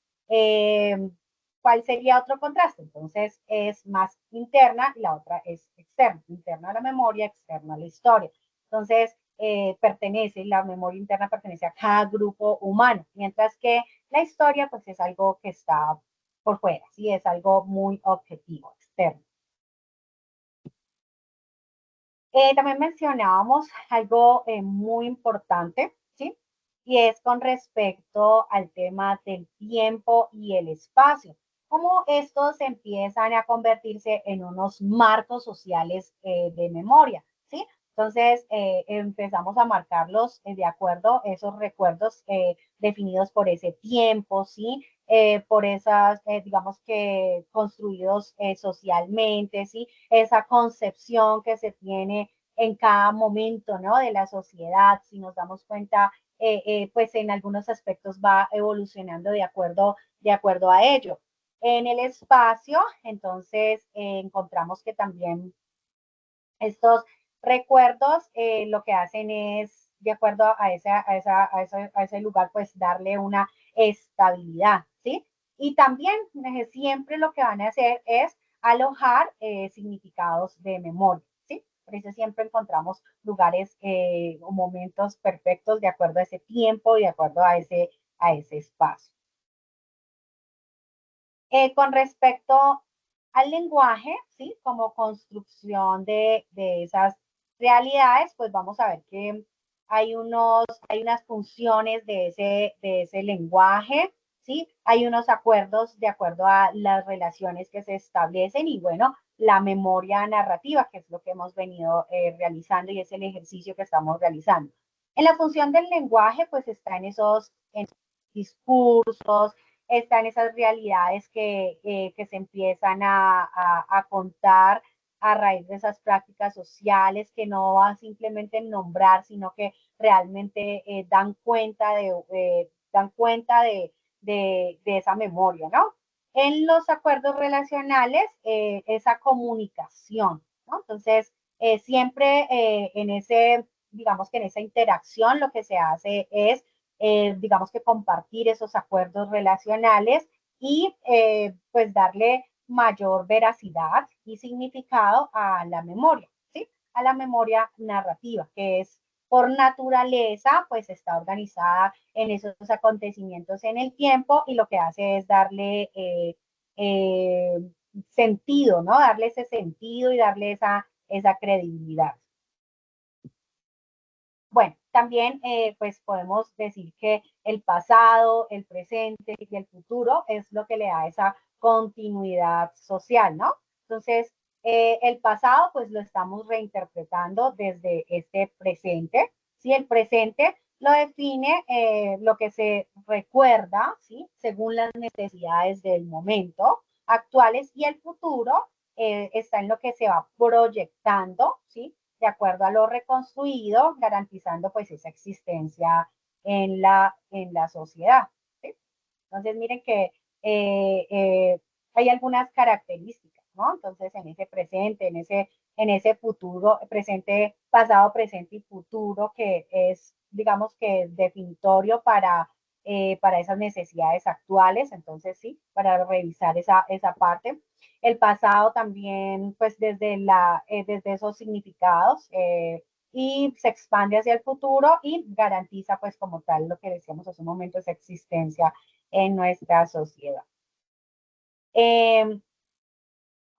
Speaker 6: ¿Cuál sería otro contraste? Entonces es más interna y la otra es externa. Interna a la memoria, externa a la historia. Entonces, la memoria interna pertenece a cada grupo humano, mientras que la historia pues es algo que está por fuera, ¿sí? Es algo muy objetivo, externo. También mencionábamos algo muy importante, ¿sí? Y es con respecto al tema del tiempo y el espacio. Cómo estos empiezan a convertirse en unos marcos sociales de memoria, ¿sí? Entonces, empezamos a marcarlos de acuerdo a esos recuerdos definidos por ese tiempo, ¿sí? Por esas, digamos que construidos socialmente, ¿sí? Esa concepción que se tiene en cada momento, ¿no? De la sociedad, si nos damos cuenta, pues en algunos aspectos va evolucionando de acuerdo a ello. En el espacio, entonces, encontramos que también estos recuerdos lo que hacen es, de acuerdo a ese lugar, pues darle una estabilidad, ¿sí? Y también siempre lo que van a hacer es alojar significados de memoria, ¿sí? Por eso siempre encontramos lugares o momentos perfectos de acuerdo a ese tiempo y de acuerdo a ese espacio. Con respecto al lenguaje, ¿sí? Como construcción de esas realidades, pues vamos a ver que hay unas funciones de ese lenguaje, ¿sí? Hay unos acuerdos de acuerdo a las relaciones que se establecen y bueno, la memoria narrativa, que es lo que hemos venido realizando y es el ejercicio que estamos realizando. En la función del lenguaje, pues está en esos discursos, están esas realidades que se empiezan a contar a raíz de esas prácticas sociales que no van simplemente en nombrar, sino que realmente dan cuenta de esa memoria, ¿no? En los acuerdos relacionales, esa comunicación, ¿no? Entonces, siempre digamos que en esa interacción lo que se hace es digamos que compartir esos acuerdos relacionales y pues darle mayor veracidad y significado a la memoria, ¿sí? A la memoria narrativa, que es por naturaleza, pues está organizada en esos acontecimientos en el tiempo y lo que hace es darle eh, sentido, ¿no? Darle ese sentido y darle esa credibilidad. Bueno, también pues podemos decir que el pasado, el presente y el futuro es lo que le da esa continuidad social, ¿no? Entonces, el pasado pues lo estamos reinterpretando desde este presente, ¿sí? El presente lo define lo que se recuerda, ¿sí? Según las necesidades del momento actuales y el futuro está en lo que se va proyectando, ¿sí? De acuerdo a lo reconstruido, garantizando pues esa existencia en la sociedad, ¿sí? Entonces, miren que hay algunas características, ¿no? Entonces, en ese presente, en ese futuro, presente, pasado, presente y futuro, que es, digamos que definitorio para para esas necesidades actuales. Entonces, sí, para revisar esa parte. El pasado también, pues desde esos significados, y se expande hacia el futuro y garantiza, pues como tal, lo que decíamos hace un momento, esa existencia en nuestra sociedad.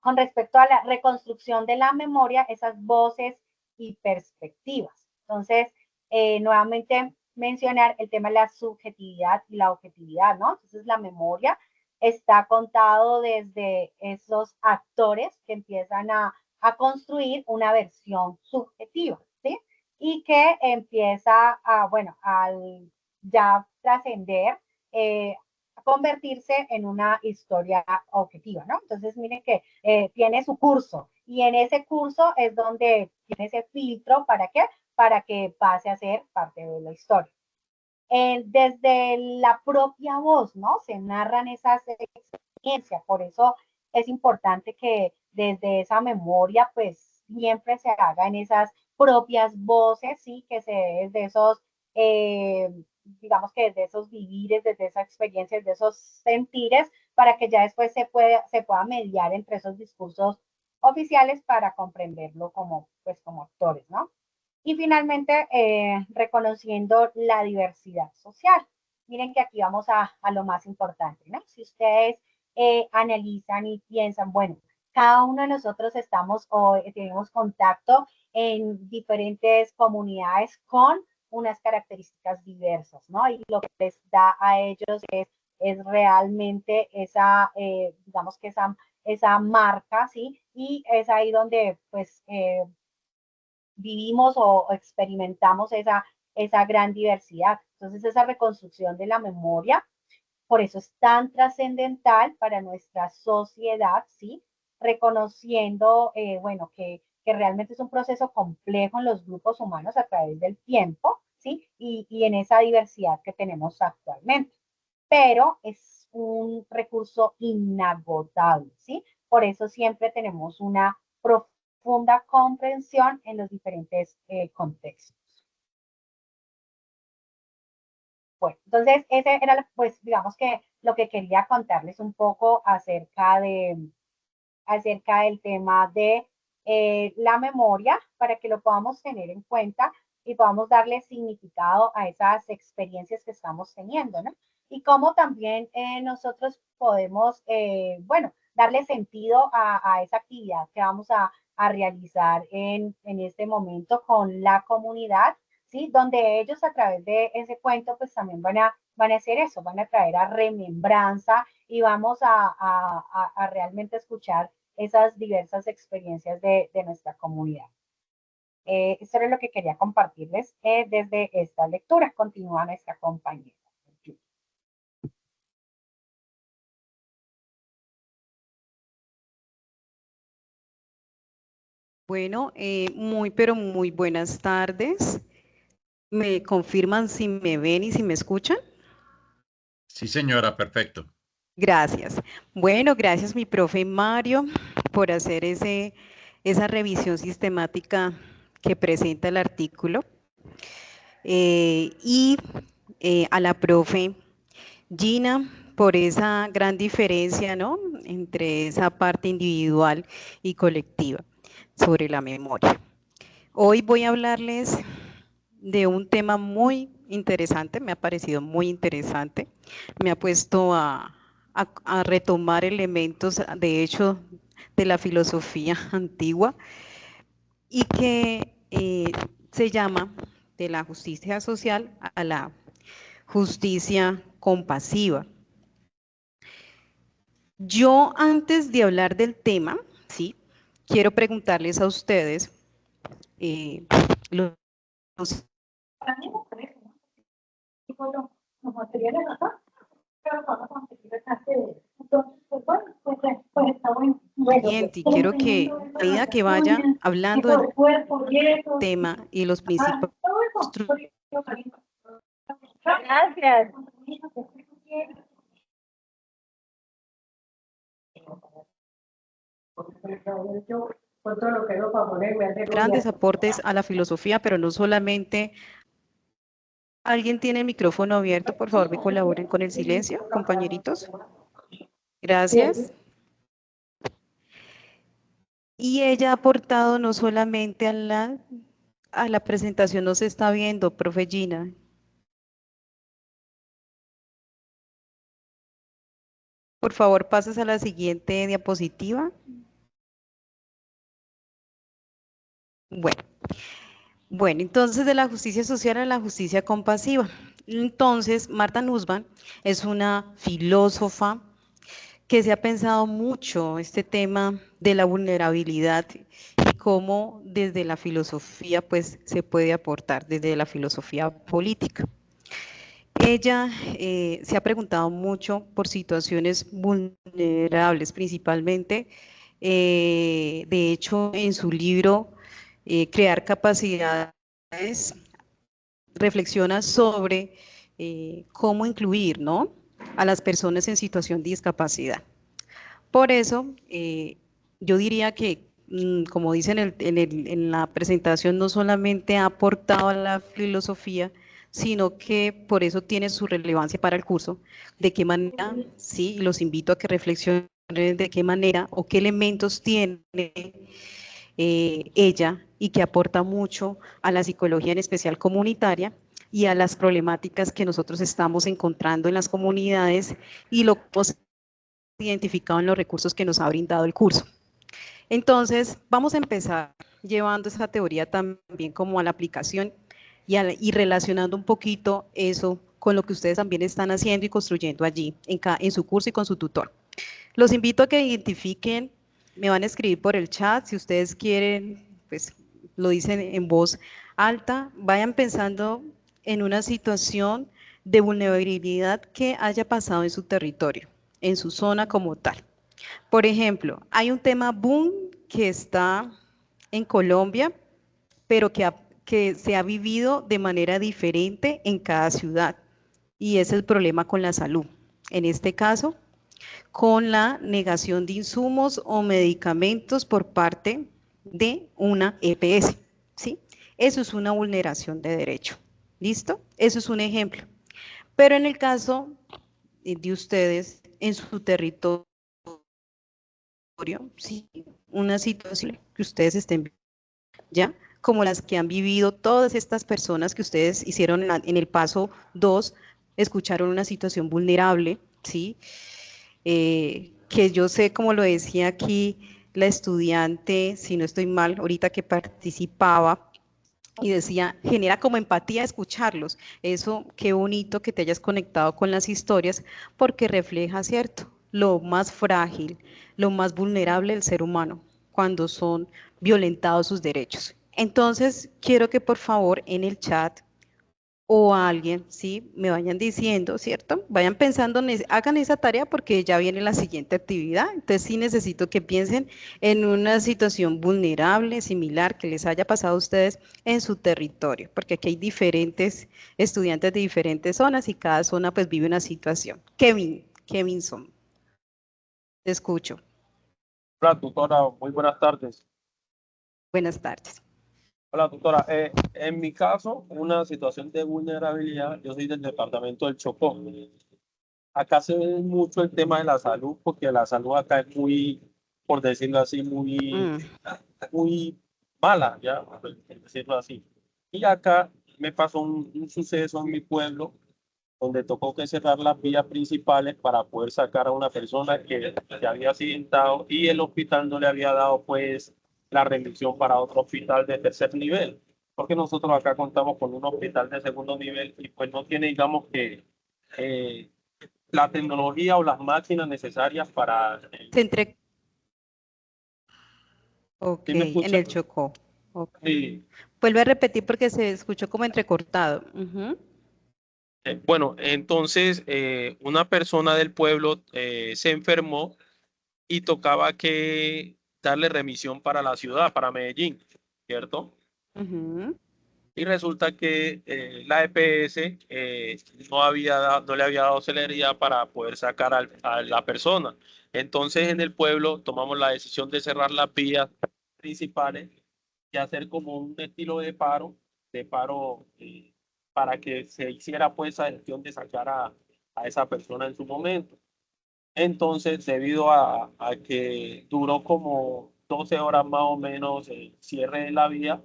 Speaker 6: Con respecto a la reconstrucción de la memoria, esas voces y perspectivas. Entonces, nuevamente mencionar el tema de la subjetividad y la objetividad, ¿no? Entonces, la memoria está contado desde esos actores que empiezan a construir una versión subjetiva, ¿sí? Y que empieza a, bueno, al ya trascender, convertirse en una historia objetiva, ¿no? Entonces, miren que tiene su curso y en ese curso es donde tiene ese filtro, ¿para qué? Para que pase a ser parte de la historia. Desde la propia voz, ¿no? Se narran esas experiencias, por eso es importante que desde esa memoria, pues, siempre se haga en esas propias voces, ¿sí? Que se desde esos, digamos que desde esos vivires, desde esas experiencias, de esos sentires, para que ya después se pueda mediar entre esos discursos oficiales para comprenderlo como, pues, como actores, ¿no? Y finalmente, reconociendo la diversidad social. Miren que aquí vamos a lo más importante, ¿no? Si ustedes analizan y piensan, bueno, cada uno de nosotros estamos o tenemos contacto en diferentes comunidades con unas características diversas, ¿no? Y lo que les da a ellos es realmente esa, digamos que esa marca, ¿sí? Y es ahí donde, pues, vivimos o experimentamos esa gran diversidad. Entonces, esa reconstrucción de la memoria, por eso es tan trascendental para nuestra sociedad, ¿sí? Reconociendo, bueno, que realmente es un proceso complejo en los grupos humanos a través del tiempo, ¿sí? Y en esa diversidad que tenemos actualmente. Pero es un recurso inagotable, ¿sí? Por eso siempre tenemos una profunda comprensión en los diferentes contextos. Bueno, entonces ese era, pues, digamos que lo que quería contarles un poco acerca del tema de la memoria, para que lo podamos tener en cuenta y podamos darle significado a esas experiencias que estamos teniendo, ¿no? Y cómo también nosotros podemos, bueno, darle sentido a esa actividad que vamos a realizar en este momento con la comunidad, ¿sí? Donde ellos a través de ese cuento, pues también van a hacer eso, van a traer a remembranza y vamos a realmente escuchar esas diversas experiencias de nuestra comunidad. Esto es lo que quería compartirles desde esta lectura. Continúa nuestra compañera.
Speaker 8: Bueno, pero muy buenas tardes. ¿Me confirman si me ven y si me escuchan?
Speaker 5: Sí, señora, perfecto.
Speaker 8: Gracias. Bueno, gracias mi profe Mario por hacer esa revisión sistemática que presenta el artículo. Y a la profe Gina por esa gran diferencia, ¿no? Entre esa parte individual y colectiva sobre la memoria. Hoy voy a hablarles de un tema muy interesante, me ha parecido muy interesante. Me ha puesto a retomar elementos, de hecho, de la filosofía antigua y que se llama de la justicia social a la justicia compasiva. Yo, antes de hablar del tema, ¿sí? Quiero preguntarles a ustedes los materiales acá, pero vamos a conseguir entonces, pues bueno, pues está bueno. Y quiero que a medida que vaya hablando del tema y los principios.
Speaker 6: Gracias.
Speaker 8: Grandes aportes a la filosofía, pero no solamente ¿Alguien tiene el micrófono abierto? Por favor, me colaboren con el silencio, compañeritos. Gracias. Y ella ha aportado no solamente a la presentación, no se está viendo, profe Gina. Por favor, pases a la siguiente diapositiva. Bueno, entonces de la justicia social a la justicia compasiva. Entonces, Marta Nussbaum es una filósofa que se ha pensado mucho este tema de la vulnerabilidad y cómo desde la filosofía pues se puede aportar, desde la filosofía política. Ella se ha preguntado mucho por situaciones vulnerables, principalmente, de hecho, en su libro Crear Capacidades, reflexiona sobre cómo incluir, ¿no?, a las personas en situación de discapacidad. Por eso, yo diría que, como dice en la presentación, no solamente ha aportado a la filosofía, sino que por eso tiene su relevancia para el curso. De qué manera, sí, los invito a que reflexionen de qué manera o qué elementos tiene ella y que aporta mucho a la psicología, en especial comunitaria, y a las problemáticas que nosotros estamos encontrando en las comunidades y lo hemos identificado en los recursos que nos ha brindado el curso. Entonces, vamos a empezar llevando esa teoría también como a la aplicación y relacionando un poquito eso con lo que ustedes también están haciendo y construyendo allí en su curso y con su tutor. Los invito a que identifiquen, me van a escribir por el chat, si ustedes quieren, pues lo dicen en voz alta, vayan pensando en una situación de vulnerabilidad que haya pasado en su territorio, en su zona como tal. Por ejemplo, hay un tema boom que está en Colombia, pero que se ha vivido de manera diferente en cada ciudad, y es el problema con la salud. En este caso, con la negación de insumos o medicamentos por parte de una EPS, ¿sí? Eso es una vulneración de derecho, ¿listo? Eso es un ejemplo. Pero en el caso de ustedes, en su territorio, sí, una situación que ustedes estén viendo, ¿ya? Como las que han vivido todas estas personas que ustedes hicieron en el paso 2, escucharon una situación vulnerable, ¿sí? Que yo sé, como lo decía aquí la estudiante, si no estoy mal, ahorita que participaba, y decía, genera como empatía escucharlos. Eso, qué bonito que te hayas conectado con las historias, porque refleja, ¿cierto?, lo más frágil, lo más vulnerable del ser humano, cuando son violentados sus derechos. Entonces, quiero que por favor en el chat o a alguien, ¿sí?, me vayan diciendo, ¿cierto? Vayan pensando, hagan esa tarea porque ya viene la siguiente actividad. Entonces sí necesito que piensen en una situación vulnerable, similar, que les haya pasado a ustedes en su territorio, porque aquí hay diferentes estudiantes de diferentes zonas y cada zona pues vive una situación. Kevinson, te escucho.
Speaker 9: Hola, tutora, muy buenas tardes.
Speaker 8: Buenas tardes.
Speaker 9: Hola, tutora. En mi caso, una situación de vulnerabilidad, yo soy del departamento del Chocó. Acá se ve mucho el tema de la salud, porque la salud acá es muy, por decirlo así, muy mala, ya, por decirlo así. Y acá me pasó un suceso en mi pueblo, donde tocó que cerrar las vías principales para poder sacar a una persona que se había accidentado y el hospital no le había dado pues la remisión para otro hospital de tercer nivel, porque nosotros acá contamos con un hospital de segundo nivel y pues no tiene, digamos que, la tecnología o las máquinas necesarias para...
Speaker 8: Ok,
Speaker 9: ¿Sí me
Speaker 8: en
Speaker 9: escucha?
Speaker 8: el Chocó. Okay.
Speaker 9: Sí.
Speaker 8: Vuelve a repetir porque se escuchó como entrecortado.
Speaker 9: Bueno, entonces una persona del pueblo se enfermó y tocaba que darle remisión para la ciudad, para Medellín, ¿cierto? Y resulta que la EPS no le había dado celeridad para poder sacar a la persona. Entonces en el pueblo tomamos la decisión de cerrar las vías principales y hacer como un estilo de paro para que se hiciera pues esa gestión de sacar a esa persona en su momento. Entonces, debido a que duró como 12 horas más o menos el cierre de la vía,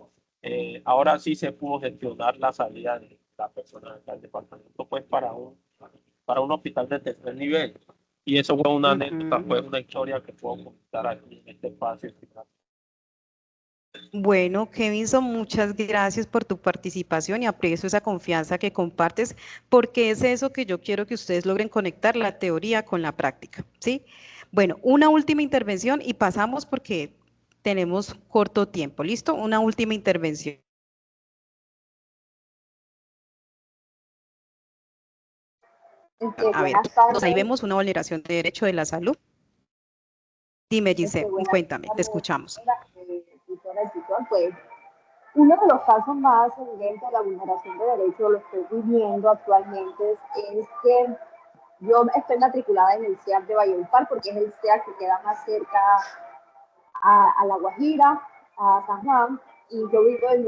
Speaker 9: ahora sí se pudo gestionar la salida de la persona del departamento pues para un hospital de tercer nivel. Y eso fue una anécdota, fue una historia que puedo contar aquí en este espacio.
Speaker 8: Bueno, Kevinson, muchas gracias por tu participación y aprecio esa confianza que compartes, porque es eso que yo quiero que ustedes logren conectar la teoría con la práctica, ¿sí? Bueno, una última intervención y pasamos porque tenemos corto tiempo, ¿listo? Una última intervención. A ver, ahí vemos una vulneración de derecho de la salud. Dime, Giselle, cuéntame, te escuchamos.
Speaker 6: Pues, uno de los casos más evidentes de la vulneración de derechos, lo estoy viviendo actualmente, es que yo estoy matriculada en el CEAC de Valledupar, porque es el CEAC que queda más cerca a La Guajira, a San Juan, y yo vivo en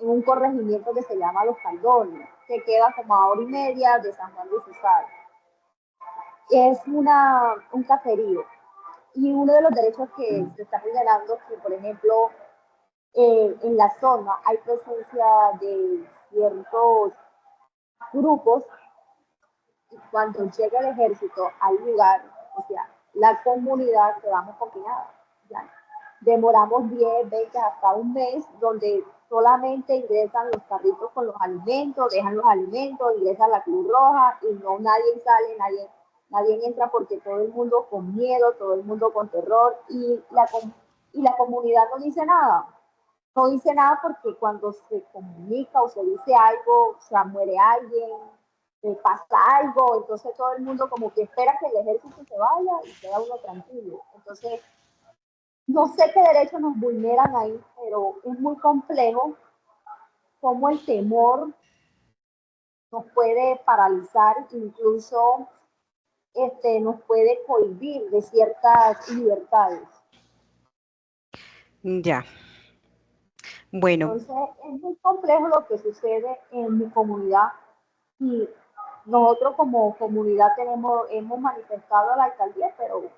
Speaker 6: un corregimiento que se llama Los Caldones, que queda como a 1 hora y media de San Juan de Susana. Es un caserío. Y uno de los derechos que se está vulnerando, que por ejemplo, en la zona hay presencia de ciertos grupos, y cuando llega el ejército al lugar, o sea, la comunidad quedamos confinadas. Demoramos 10, 20, hasta un mes, donde solamente ingresan los carritos con los alimentos, dejan los alimentos, ingresa la Cruz Roja y no nadie sale, nadie entra, porque todo el mundo con miedo, todo el mundo con terror, y la comunidad no dice nada. No dice nada porque cuando se comunica o se dice algo, o sea, muere alguien, pasa algo, entonces todo el mundo como que espera que el ejército se vaya y queda uno tranquilo. Entonces, no sé qué derechos nos vulneran ahí, pero es muy complejo cómo el temor nos puede paralizar, incluso nos puede cohibir de ciertas libertades.
Speaker 8: Ya. Bueno.
Speaker 6: Entonces, es muy complejo lo que sucede en mi comunidad, y nosotros como comunidad hemos manifestado a la alcaldía, pero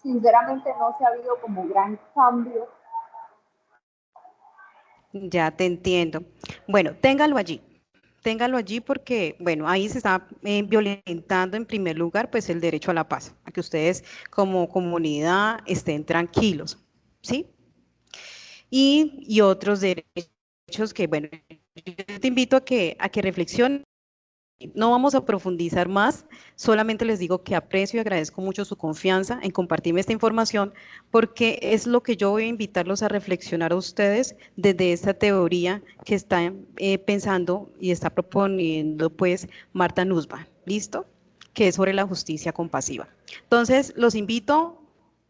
Speaker 6: sinceramente no se ha habido como gran cambio.
Speaker 8: Ya te entiendo. Bueno, téngalo allí porque, bueno, ahí se está violentando en primer lugar, pues el derecho a la paz, a que ustedes como comunidad estén tranquilos, ¿sí? Y otros derechos que, bueno, yo te invito a que reflexionen. No vamos a profundizar más, solamente les digo que aprecio y agradezco mucho su confianza en compartirme esta información, porque es lo que yo voy a invitarlos a reflexionar a ustedes desde esta teoría que está pensando y está proponiendo pues Marta Nussbaum, ¿listo? Que es sobre la justicia compasiva. Entonces, los invito,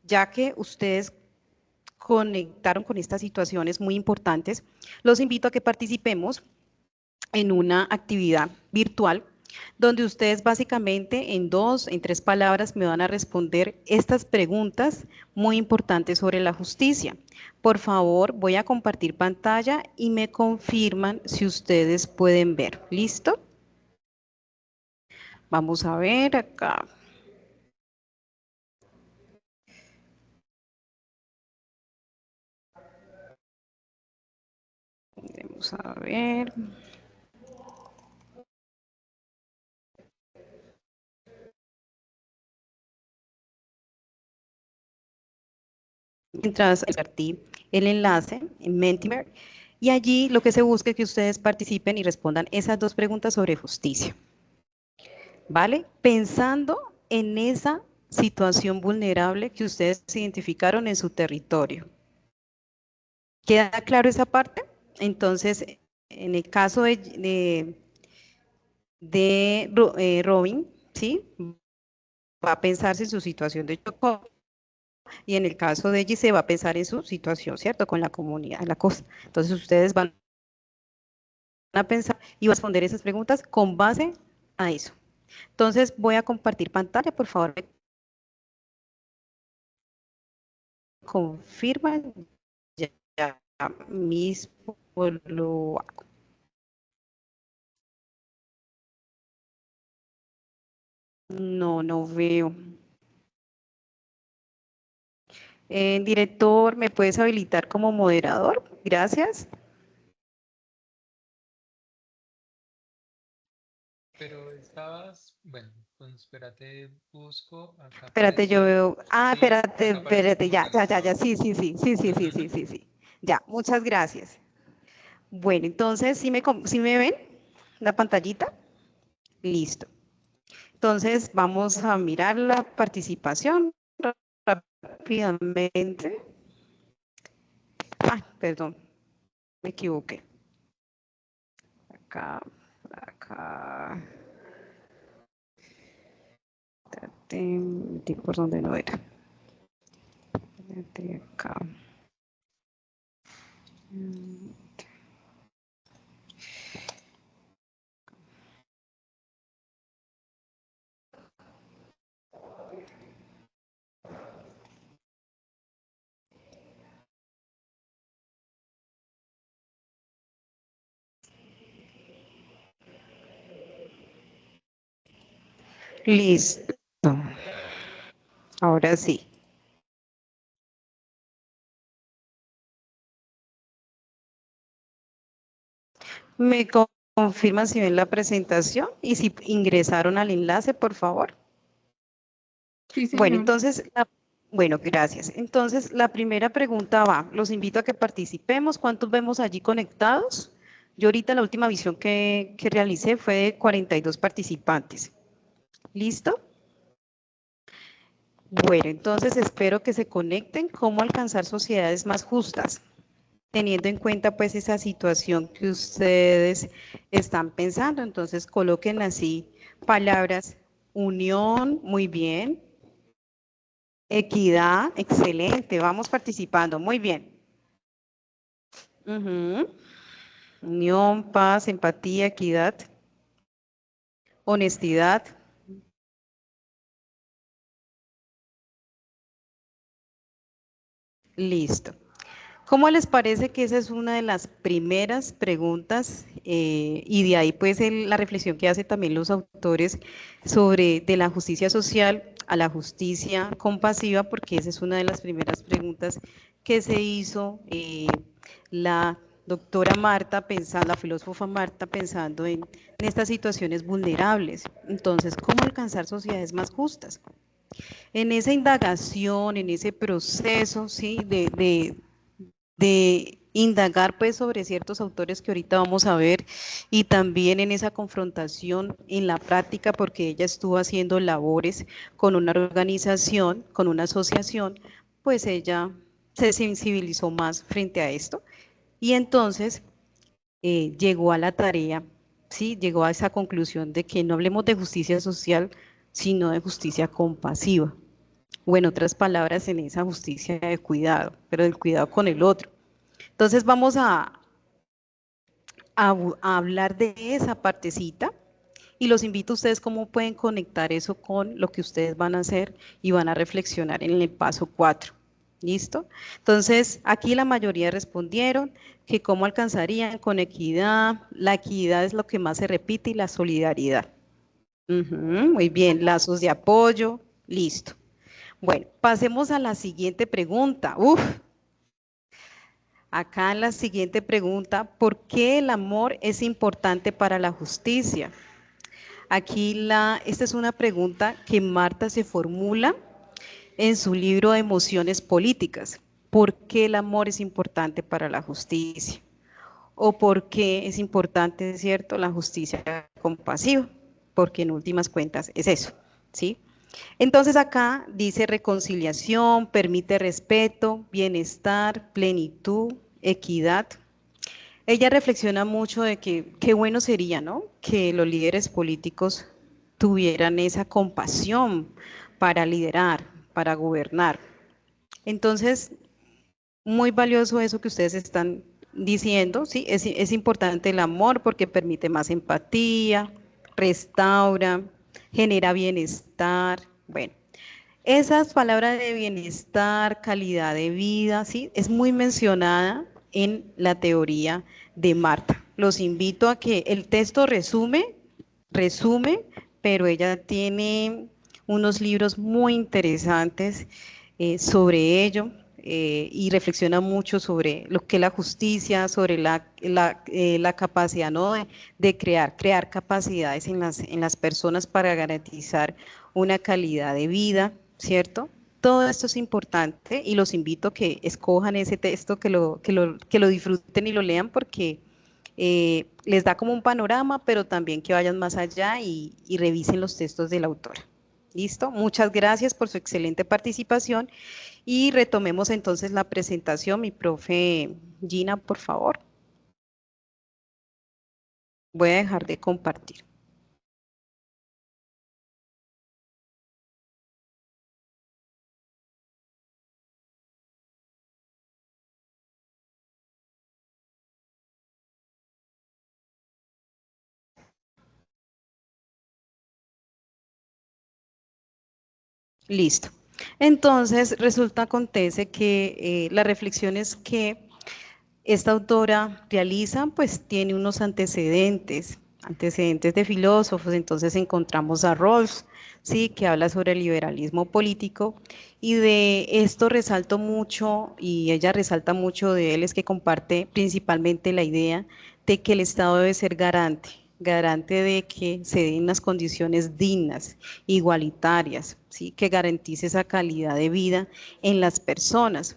Speaker 8: ya que ustedes conectaron con estas situaciones muy importantes, los invito a que participemos en una actividad virtual donde ustedes básicamente en 2, en 3 palabras me van a responder estas preguntas muy importantes sobre la justicia. Por favor, voy a compartir pantalla y me confirman si ustedes pueden ver. ¿Listo? Vamos a ver acá. Vamos a ver. Mientras compartí el enlace en Mentimeter, y allí lo que se busca es que ustedes participen y respondan esas 2 preguntas sobre justicia. ¿Vale? Pensando en esa situación vulnerable que ustedes identificaron en su territorio. ¿Queda claro esa parte? Entonces, en el caso de Robin, ¿sí? Va a pensarse en su situación de Chocó, y en el caso de Gise va a pensar en su situación, ¿cierto? Con la comunidad de la costa. Entonces, ustedes van a pensar y van a responder esas preguntas con base a eso. Entonces, voy a compartir pantalla, por favor. Confirman, ya mismo lo hago. No veo. Director, ¿me puedes habilitar como moderador? Gracias.
Speaker 1: Pero estabas, bueno, pues espérate, busco, acá
Speaker 8: Espérate, yo
Speaker 1: apareció,
Speaker 8: veo. Ah,
Speaker 1: sí,
Speaker 8: espérate,
Speaker 1: acá apareció
Speaker 8: espérate,
Speaker 1: como
Speaker 8: ya.
Speaker 1: organizador.
Speaker 8: Sí. Ya, muchas gracias. Bueno, entonces, ¿sí me ven la pantallita? Listo. Entonces, vamos a mirar la participación rápidamente. Ah, perdón, me equivoqué. Acá. Por donde no era. Acá. Listo. Ahora sí. ¿Me confirman si ven la presentación y si ingresaron al enlace, por favor?
Speaker 3: Sí, señor.
Speaker 8: Bueno, entonces, bueno, gracias. Entonces, la primera pregunta va, los invito a que participemos. ¿Cuántos vemos allí conectados? Yo ahorita la última visión que realicé fue de 42 participantes. ¿Listo? Bueno, entonces espero que se conecten. ¿Cómo alcanzar sociedades más justas? Teniendo en cuenta pues esa situación que ustedes están pensando. Entonces coloquen así palabras: unión, muy bien; equidad, excelente, vamos participando, muy bien. Unión, paz, empatía, equidad, honestidad. Listo. ¿Cómo les parece que esa es una de las primeras preguntas? Y de ahí pues la reflexión que hacen también los autores sobre de la justicia social a la justicia compasiva, porque esa es una de las primeras preguntas que se hizo la doctora Marta, la filósofa Marta, pensando en estas situaciones vulnerables. Entonces, ¿cómo alcanzar sociedades más justas? En esa indagación, en ese proceso, ¿sí? de indagar pues sobre ciertos autores que ahorita vamos a ver, y también en esa confrontación en la práctica, porque ella estuvo haciendo labores con una organización, con una asociación, pues ella se sensibilizó más frente a esto, y entonces llegó a la tarea, ¿sí? Llegó a esa conclusión de que no hablemos de justicia social, sino de justicia compasiva, o en otras palabras, en esa justicia de cuidado, pero del cuidado con el otro. Entonces vamos a hablar de esa partecita, y los invito a ustedes cómo pueden conectar eso con lo que ustedes van a hacer y van a reflexionar en el paso 4. ¿Listo? Entonces, aquí la mayoría respondieron que cómo alcanzarían con equidad. La equidad es lo que más se repite, y la solidaridad. Muy bien, lazos de apoyo, listo. Bueno, pasemos a la siguiente pregunta. Acá en la siguiente pregunta: ¿por qué el amor es importante para la justicia? Aquí esta es una pregunta que Marta se formula en su libro de Emociones Políticas. ¿Por qué el amor es importante para la justicia? ¿O por qué es importante, cierto, la justicia compasiva? Porque en últimas cuentas es eso, ¿sí? Entonces acá dice: reconciliación, permite respeto, bienestar, plenitud, equidad. Ella reflexiona mucho de que qué bueno sería, ¿no?, que los líderes políticos tuvieran esa compasión para liderar, para gobernar. Entonces, muy valioso eso que ustedes están diciendo, ¿sí? Es importante el amor porque permite más empatía, restaura, genera bienestar. Bueno, esas palabras de bienestar, calidad de vida, ¿sí?, es muy mencionada en la teoría de Marta. Los invito a que el texto resume, pero ella tiene unos libros muy interesantes sobre ello. Y reflexiona mucho sobre lo que es la justicia, sobre la capacidad, ¿no?, de crear capacidades en las personas para garantizar una calidad de vida, ¿cierto? Todo esto es importante y los invito a que escojan ese texto, que lo disfruten y lo lean, porque les da como un panorama, pero también que vayan más allá y revisen los textos del autor. ¿Listo? Muchas gracias por su excelente participación y retomemos entonces la presentación. Mi profe Gina, por favor. Voy a dejar de compartir. Listo. Entonces, acontece que las reflexiones que esta autora realiza, pues tiene unos antecedentes de filósofos. Entonces encontramos a Rawls, ¿sí?, que habla sobre el liberalismo político, y de esto resalto mucho, y ella resalta mucho de él, es que comparte principalmente la idea de que el Estado debe ser garante de que se den unas condiciones dignas, igualitarias, ¿sí?, que garantice esa calidad de vida en las personas.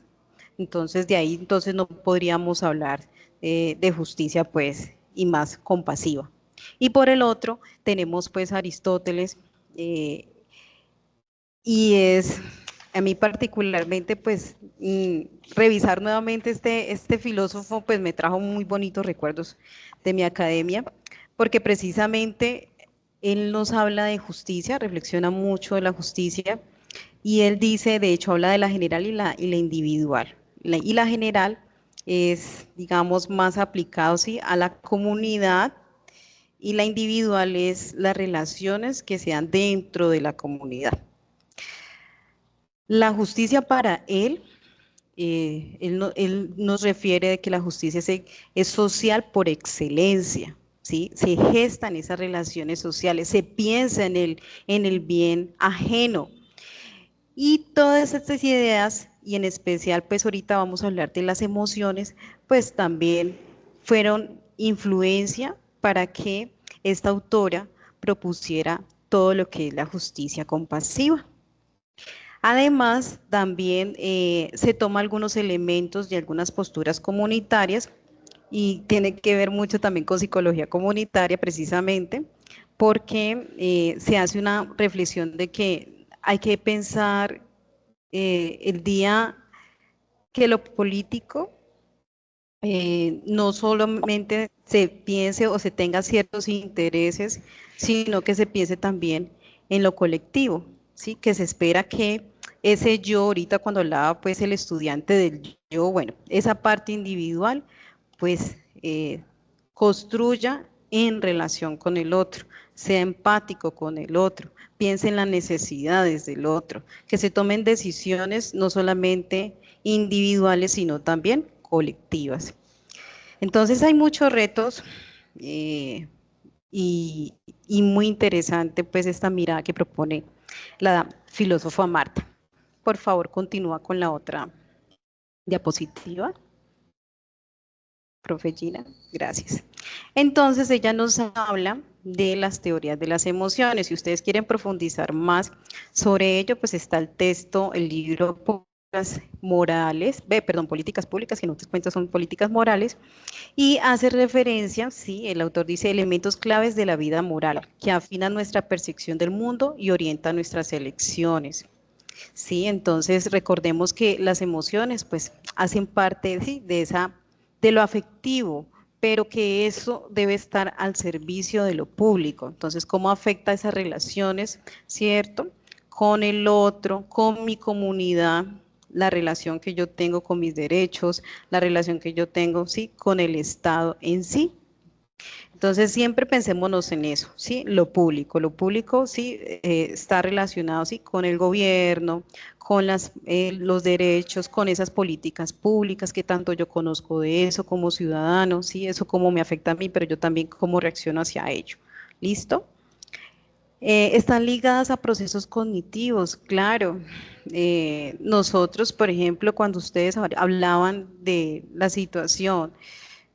Speaker 8: Entonces, de ahí entonces no podríamos hablar de justicia, pues, y más compasiva. Y por el otro, tenemos pues Aristóteles, y es, a mí particularmente, pues, revisar nuevamente este filósofo, pues me trajo muy bonitos recuerdos de mi academia, porque precisamente él nos habla de justicia, reflexiona mucho de la justicia, y él dice, de hecho, habla de la general y la individual. Y la general es, digamos, más aplicado, ¿sí?, a la comunidad, y la individual es las relaciones que se dan dentro de la comunidad. La justicia para él, él nos refiere de que la justicia es social por excelencia, ¿sí? Se gestan esas relaciones sociales, se piensa en el bien ajeno. Y todas estas ideas, y en especial pues ahorita vamos a hablar de las emociones, pues también fueron influencia para que esta autora propusiera todo lo que es la justicia compasiva. Además, también se toma algunos elementos de algunas posturas comunitarias, y tiene que ver mucho también con psicología comunitaria, precisamente, porque se hace una reflexión de que hay que pensar el día que lo político no solamente se piense o se tenga ciertos intereses, sino que se piense también en lo colectivo, ¿sí? Que se espera que ese yo, ahorita cuando hablaba pues el estudiante del yo, bueno, esa parte individual pues construya en relación con el otro, sea empático con el otro, piense en las necesidades del otro, que se tomen decisiones no solamente individuales, sino también colectivas. Entonces hay muchos retos y muy interesante pues esta mirada que propone la filósofa Marta. Por favor, continúa con la otra diapositiva. Profe Gina, gracias. Entonces ella nos habla de las teorías de las emociones. Si ustedes quieren profundizar más sobre ello, pues está el texto, el libro Políticas Públicas, que en otras cuentas son políticas morales, y hace referencia, sí, el autor dice, elementos claves de la vida moral, que afinan nuestra percepción del mundo y orientan nuestras elecciones. Sí, entonces recordemos que las emociones pues hacen parte, ¿sí?, de lo afectivo, pero que eso debe estar al servicio de lo público. Entonces, ¿cómo afecta esas relaciones, cierto?, con el otro, con mi comunidad, la relación que yo tengo con mis derechos, la relación que yo tengo, sí, con el Estado en sí. Entonces, siempre pensémonos en eso, ¿sí? Lo público, sí, está relacionado, sí, con el gobierno, con los derechos, con esas políticas públicas, que tanto yo conozco de eso como ciudadano, sí, eso cómo me afecta a mí, pero yo también cómo reacciono hacia ello. ¿Listo? Están ligadas a procesos cognitivos, claro. Nosotros, por ejemplo, cuando ustedes hablaban de la situación,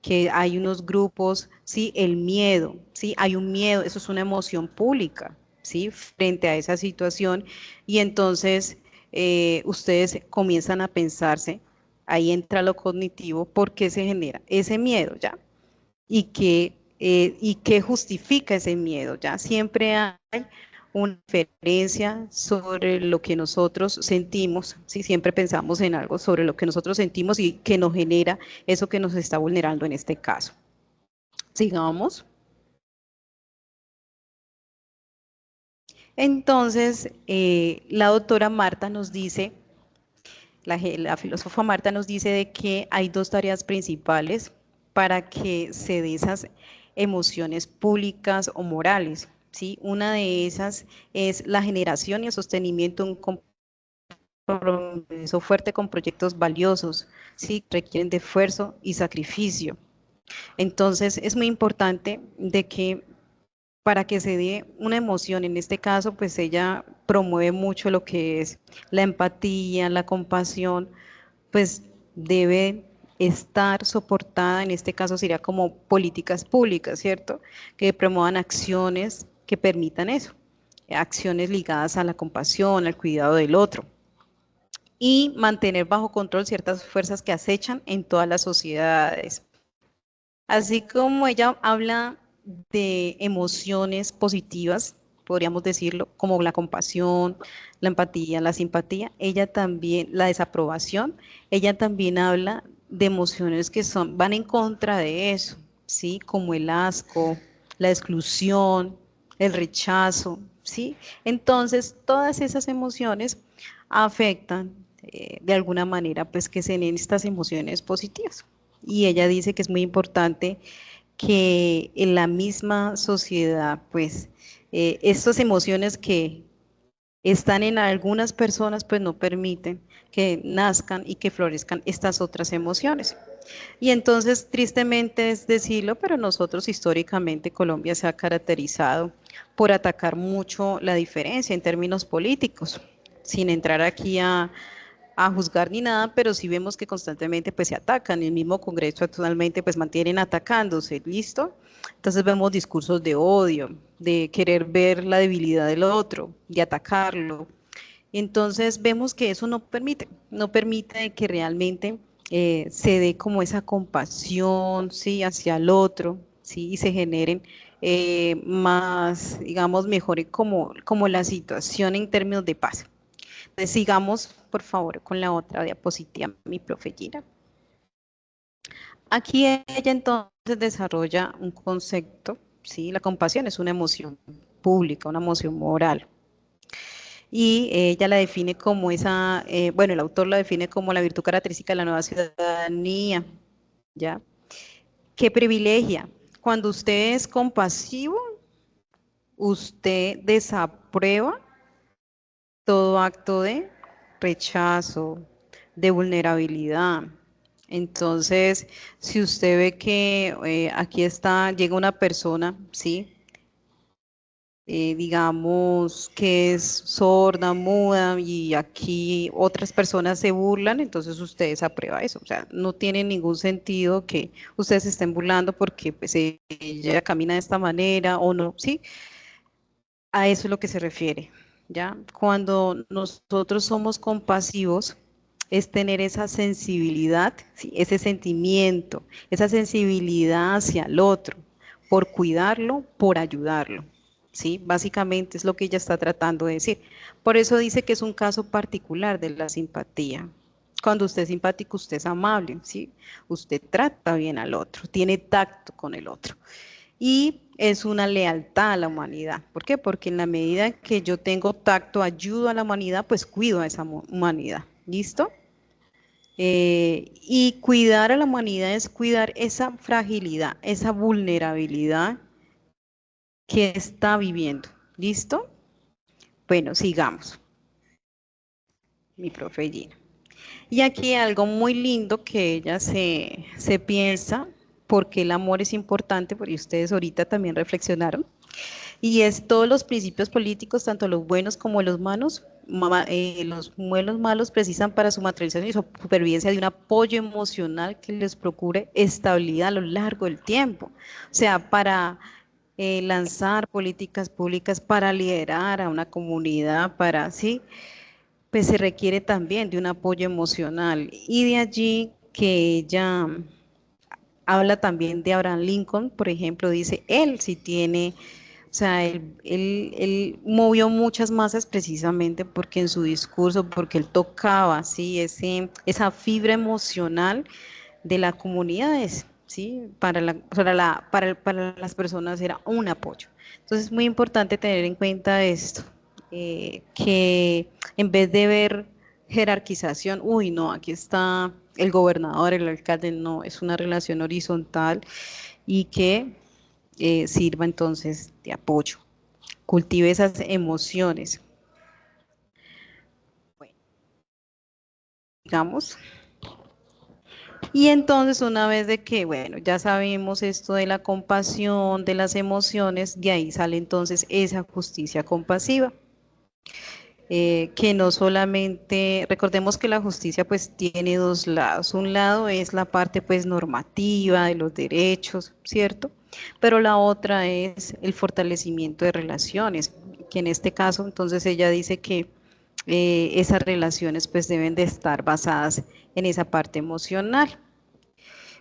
Speaker 8: que hay unos grupos, sí, el miedo, sí, hay un miedo, eso es una emoción pública, sí, frente a esa situación, y entonces ustedes comienzan a pensarse, ahí entra lo cognitivo, ¿por qué se genera ese miedo, ya? Y qué justifica ese miedo, ya siempre hay una diferencia sobre lo que nosotros sentimos, si siempre pensamos en algo sobre lo que nosotros sentimos y que nos genera eso que nos está vulnerando en este caso. Sigamos. Entonces, la doctora Marta nos dice, la filósofa Marta nos dice de que hay dos tareas principales para que se dé esas emociones públicas o morales, ¿sí? Una de esas es la generación y el sostenimiento de un compromiso fuerte con proyectos valiosos, ¿sí? Requieren de esfuerzo y sacrificio. Entonces, es muy importante de que para que se dé una emoción, en este caso, pues ella promueve mucho lo que es la empatía, la compasión, pues debe estar soportada, en este caso sería como políticas públicas, ¿cierto? Que promuevan acciones que permitan eso, acciones ligadas a la compasión, al cuidado del otro, y mantener bajo control ciertas fuerzas que acechan en todas las sociedades. Así como ella habla de emociones positivas, podríamos decirlo, como la compasión, la empatía, la simpatía, ella también, la desaprobación, ella también habla de emociones que van en contra de eso, ¿sí? Como el asco, la exclusión, el rechazo, ¿sí? Entonces, todas esas emociones afectan de alguna manera, pues que se den estas emociones positivas. Y ella dice que es muy importante que en la misma sociedad, pues, estas emociones que están en algunas personas, pues no permiten que nazcan y que florezcan estas otras emociones. Y entonces, tristemente es decirlo, pero nosotros históricamente Colombia se ha caracterizado por atacar mucho la diferencia en términos políticos, sin entrar aquí a juzgar ni nada, pero sí vemos que constantemente pues se atacan, el mismo Congreso actualmente pues mantienen atacándose, ¿listo? Entonces vemos discursos de odio, de querer ver la debilidad del otro, de atacarlo. Entonces vemos que eso no permite que realmente se dé como esa compasión, ¿sí? Hacia el otro, ¿sí? Y se generen más, digamos, mejore como la situación en términos de paz. Entonces, sigamos, por favor, con la otra diapositiva, mi profe Gira. Aquí ella entonces desarrolla un concepto, ¿sí? La compasión es una emoción pública, una emoción moral. Y ella la define como esa, bueno, el autor la define como la virtud característica de la nueva ciudadanía, ¿ya? ¿Qué privilegia? Cuando usted es compasivo, usted desaprueba todo acto de rechazo, de vulnerabilidad. Entonces, si usted ve que aquí llega una persona, ¿sí? Digamos que es sorda, muda, y aquí otras personas se burlan, entonces usted desaprueba eso. O sea, no tiene ningún sentido que ustedes se estén burlando porque pues, ella camina de esta manera o no, ¿sí? A eso es lo que se refiere, ¿ya? Cuando nosotros somos compasivos, es tener esa sensibilidad, ¿sí? Ese sentimiento, esa sensibilidad hacia el otro, por cuidarlo, por ayudarlo, ¿sí? Básicamente es lo que ella está tratando de decir. Por eso dice que es un caso particular de la simpatía. Cuando usted es simpático, usted es amable, ¿sí? Usted trata bien al otro, tiene tacto con el otro. Y es una lealtad a la humanidad. ¿Por qué? Porque en la medida que yo tengo tacto, ayudo a la humanidad, pues cuido a esa humanidad. ¿Listo? Y cuidar a la humanidad es cuidar esa fragilidad, esa vulnerabilidad que está viviendo. ¿Listo? Bueno, sigamos. Mi profe Gina. Y aquí algo muy lindo que ella se piensa, porque el amor es importante, porque ustedes ahorita también reflexionaron, Y es todos los principios políticos, tanto los buenos como los malos, los buenos malos precisan para su materialización y su supervivencia de un apoyo emocional que les procure estabilidad a lo largo del tiempo. O sea, para lanzar políticas públicas, para liderar a una comunidad, para, sí, pues se requiere también de un apoyo emocional. Y de allí que ella habla también de Abraham Lincoln, por ejemplo, dice, él sí tiene, o sea, él movió muchas masas precisamente porque en su discurso, porque él tocaba, ¿sí? Esa fibra emocional de las comunidades, ¿sí? Para las personas era un apoyo. Entonces es muy importante tener en cuenta esto, que en vez de ver jerarquización, uy, no, aquí está el gobernador, el alcalde, no, es una relación horizontal y que sirva entonces de apoyo, cultive esas emociones. Bueno, digamos. Y entonces una vez de que, bueno, ya sabemos esto de la compasión, de las emociones, de ahí sale entonces esa justicia compasiva. Que no solamente, recordemos que la justicia pues tiene dos lados, un lado es la parte pues normativa de los derechos, ¿cierto? Pero la otra es el fortalecimiento de relaciones, que en este caso entonces ella dice que esas relaciones pues deben de estar basadas en esa parte emocional.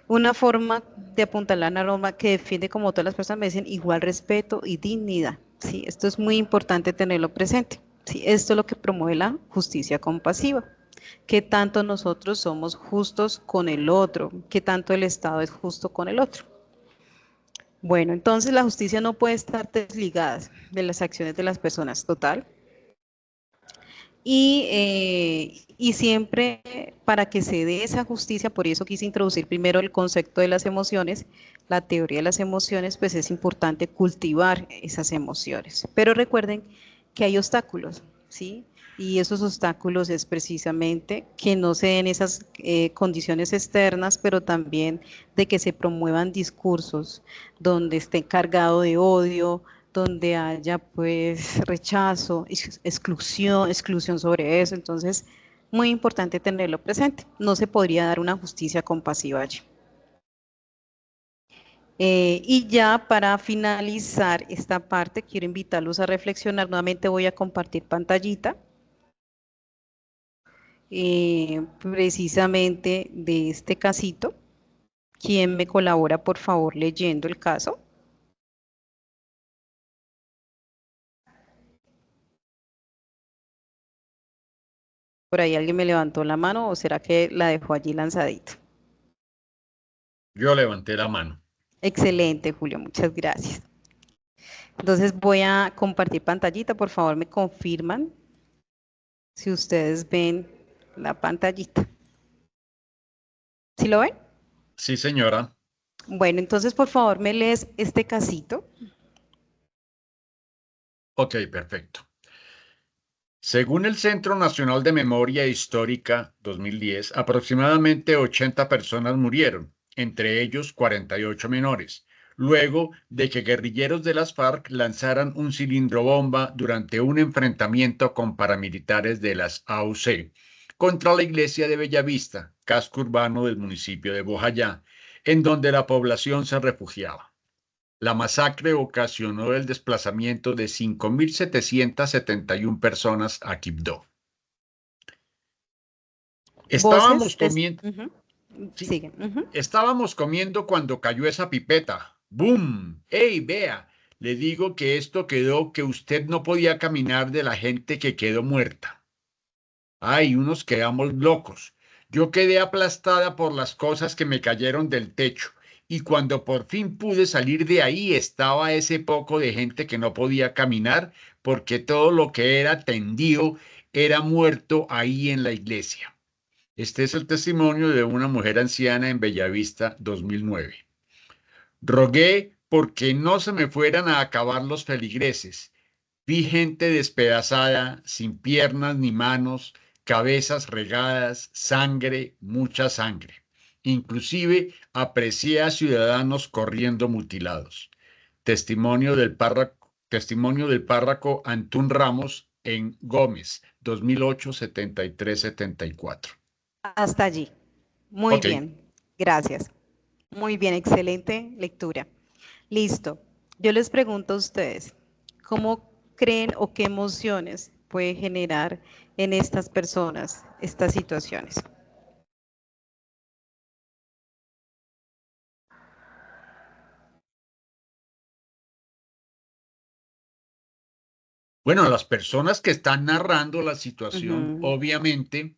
Speaker 8: Una forma de apuntalar la norma que defiende, como todas las personas me dicen, igual respeto y dignidad. ¿Sí? Esto es muy importante tenerlo presente. ¿Sí? Esto es lo que promueve la justicia compasiva. ¿Qué tanto nosotros somos justos con el otro? ¿Qué tanto el Estado es justo con el otro? Bueno, entonces la justicia no puede estar desligada de las acciones de las personas, total. Y siempre para que se dé esa justicia, por eso quise introducir primero el concepto de las emociones, la teoría de las emociones, pues es importante cultivar esas emociones. Pero recuerden que hay obstáculos, ¿sí? Y esos obstáculos es precisamente que no se den esas condiciones externas, pero también de que se promuevan discursos donde esté cargado de odio, donde haya pues rechazo, exclusión sobre eso. Entonces, muy importante tenerlo presente. No se podría dar una justicia compasiva allí. Y ya para finalizar esta parte, quiero invitarlos a reflexionar. Nuevamente voy a compartir pantallita. Precisamente de este casito. ¿Quién me colabora, por favor, leyendo el caso? Por ahí alguien me levantó la mano o será que la dejó allí lanzadita.
Speaker 5: Yo levanté la mano.
Speaker 8: Excelente, Julio, muchas gracias. Entonces voy a compartir pantallita, por favor me confirman si ustedes ven la pantallita. ¿Sí lo ven?
Speaker 5: Sí, señora.
Speaker 8: Bueno, entonces por favor me lees este casito.
Speaker 5: Ok, perfecto. Según el Centro Nacional de Memoria Histórica 2010, aproximadamente 80 personas murieron, entre ellos 48 menores, luego de que guerrilleros de las FARC lanzaran un cilindro bomba durante un enfrentamiento con paramilitares de las AUC contra la iglesia de Bellavista, casco urbano del municipio de Bojayá, en donde la población se refugiaba. La masacre ocasionó el desplazamiento de 5.771 personas a Quibdó. Estábamos comiendo,
Speaker 8: Sigue.
Speaker 5: Estábamos comiendo cuando cayó esa pipeta. ¡Bum! ¡Ey, vea! Le digo que esto quedó que usted no podía caminar de la gente que quedó muerta. Ay, unos quedamos locos. Yo quedé aplastada por las cosas que me cayeron del techo. Y cuando por fin pude salir de ahí, estaba ese poco de gente que no podía caminar porque todo lo que era tendido era muerto ahí en la iglesia. Este es el testimonio de una mujer anciana en Bellavista, 2009. Rogué porque no se me fueran a acabar los feligreses. Vi gente despedazada, sin piernas ni manos, cabezas regadas, sangre, mucha sangre. Inclusive aprecié a ciudadanos corriendo mutilados. Testimonio del Testimonio del párroco Antún Ramos en Gómez, 2008, 73-74.
Speaker 8: Hasta allí. Muy
Speaker 5: Ok.
Speaker 8: bien, gracias. Muy bien, excelente lectura. Listo. Yo les pregunto a ustedes, ¿cómo creen o qué emociones puede generar en estas personas estas situaciones?
Speaker 5: Bueno, las personas que están narrando la situación, obviamente,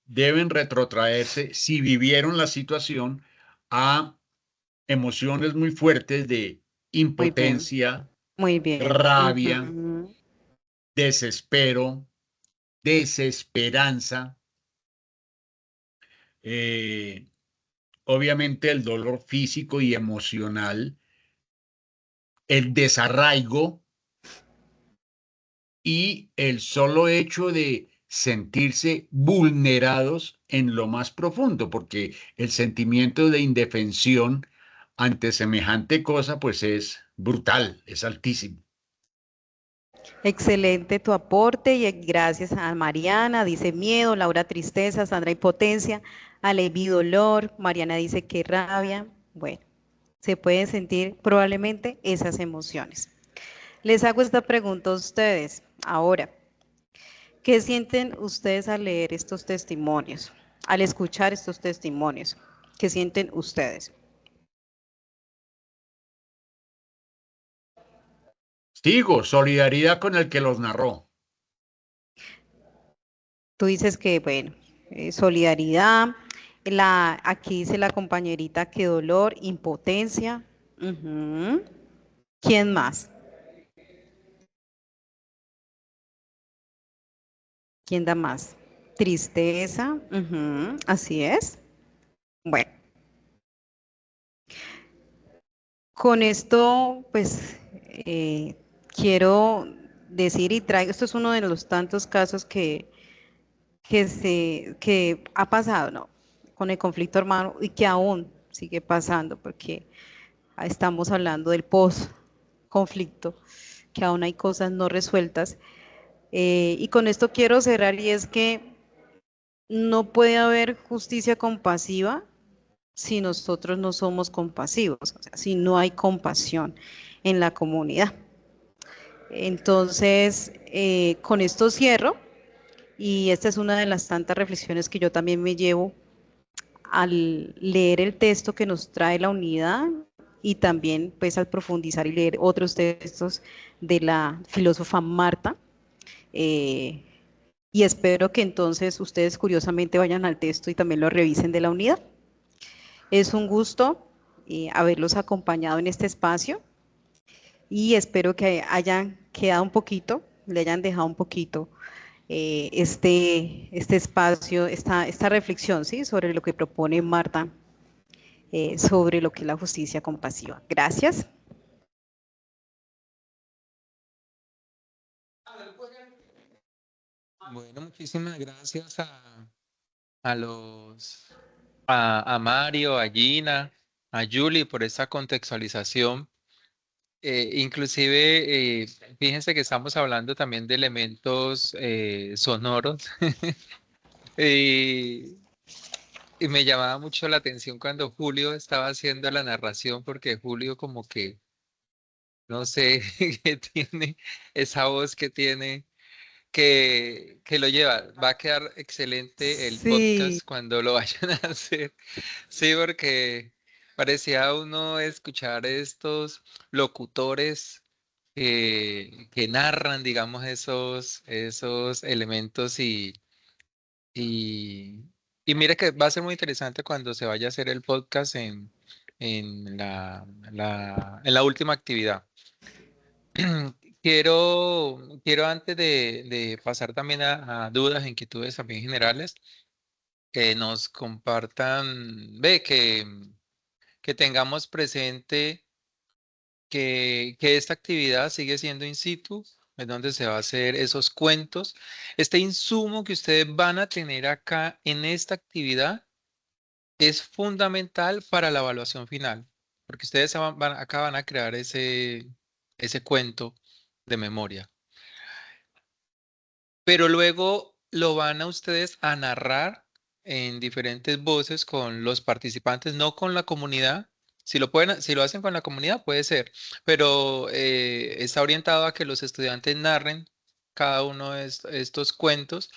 Speaker 5: deben retrotraerse, si vivieron la situación, a emociones muy fuertes de impotencia,
Speaker 8: Muy bien.
Speaker 5: rabia, desespero, desesperanza, obviamente el dolor físico y emocional, el desarraigo y el solo hecho de sentirse vulnerados en lo más profundo, porque el sentimiento de indefensión ante semejante cosa, pues es brutal, es altísimo.
Speaker 8: Excelente tu aporte y gracias a Mariana, dice miedo, Laura tristeza, Sandra impotencia, Alevi dolor, Mariana dice que rabia. Bueno, se pueden sentir probablemente esas emociones. Les hago esta pregunta a ustedes ahora. ¿Qué sienten ustedes al leer estos testimonios, al escuchar estos testimonios? ¿Qué sienten ustedes?
Speaker 5: Digo, solidaridad con el que los narró.
Speaker 8: Tú dices que, bueno, solidaridad, aquí dice la compañerita que dolor, impotencia. ¿Quién más? ¿Quién da más? Tristeza, así es. Bueno, con esto, pues, quiero decir y traigo, esto es uno de los tantos casos que ha pasado, ¿no? Con el conflicto armado y que aún sigue pasando, porque estamos hablando del post-conflicto, que aún hay cosas no resueltas. Y con esto quiero cerrar, y es que no puede haber justicia compasiva si nosotros no somos compasivos, o sea, si no hay compasión en la comunidad. Entonces, con esto cierro, y esta es una de las tantas reflexiones que yo también me llevo al leer el texto que nos trae la unidad y también pues al profundizar y leer otros textos de la filósofa Marta. Y espero que entonces ustedes curiosamente vayan al texto y también lo revisen de la unidad. Es un gusto haberlos acompañado en este espacio y espero que hayan quedado un poquito, le hayan dejado un poquito este espacio, esta reflexión, ¿sí? Sobre lo que propone Marta, sobre lo que es la justicia compasiva. Gracias.
Speaker 1: Bueno, muchísimas gracias a Mario, a Gina, a Julie por esta contextualización. Inclusive, fíjense que estamos hablando también de elementos sonoros. y, y me llamaba mucho la atención cuando Julio estaba haciendo la narración, porque Julio como que, no sé, qué tiene, esa voz que tiene, que lo lleva. Va a quedar excelente el
Speaker 8: Sí.
Speaker 1: podcast cuando lo vayan a hacer. Sí, porque parecía uno escuchar estos locutores que narran, digamos, esos elementos y, y mira que va a ser muy interesante cuando se vaya a hacer el podcast en la última actividad. Quiero antes de pasar también a dudas, inquietudes también generales, que nos compartan, que tengamos presente que esta actividad sigue siendo in situ, es donde se va a hacer esos cuentos. Este insumo que ustedes van a tener acá en esta actividad es fundamental para la evaluación final, porque ustedes acá van a crear ese cuento de memoria. Pero luego lo van a ustedes a narrar en diferentes voces con los participantes, no con la comunidad. Si lo pueden, si lo hacen con la comunidad, puede ser, pero está orientado a que los estudiantes narren cada uno de estos cuentos,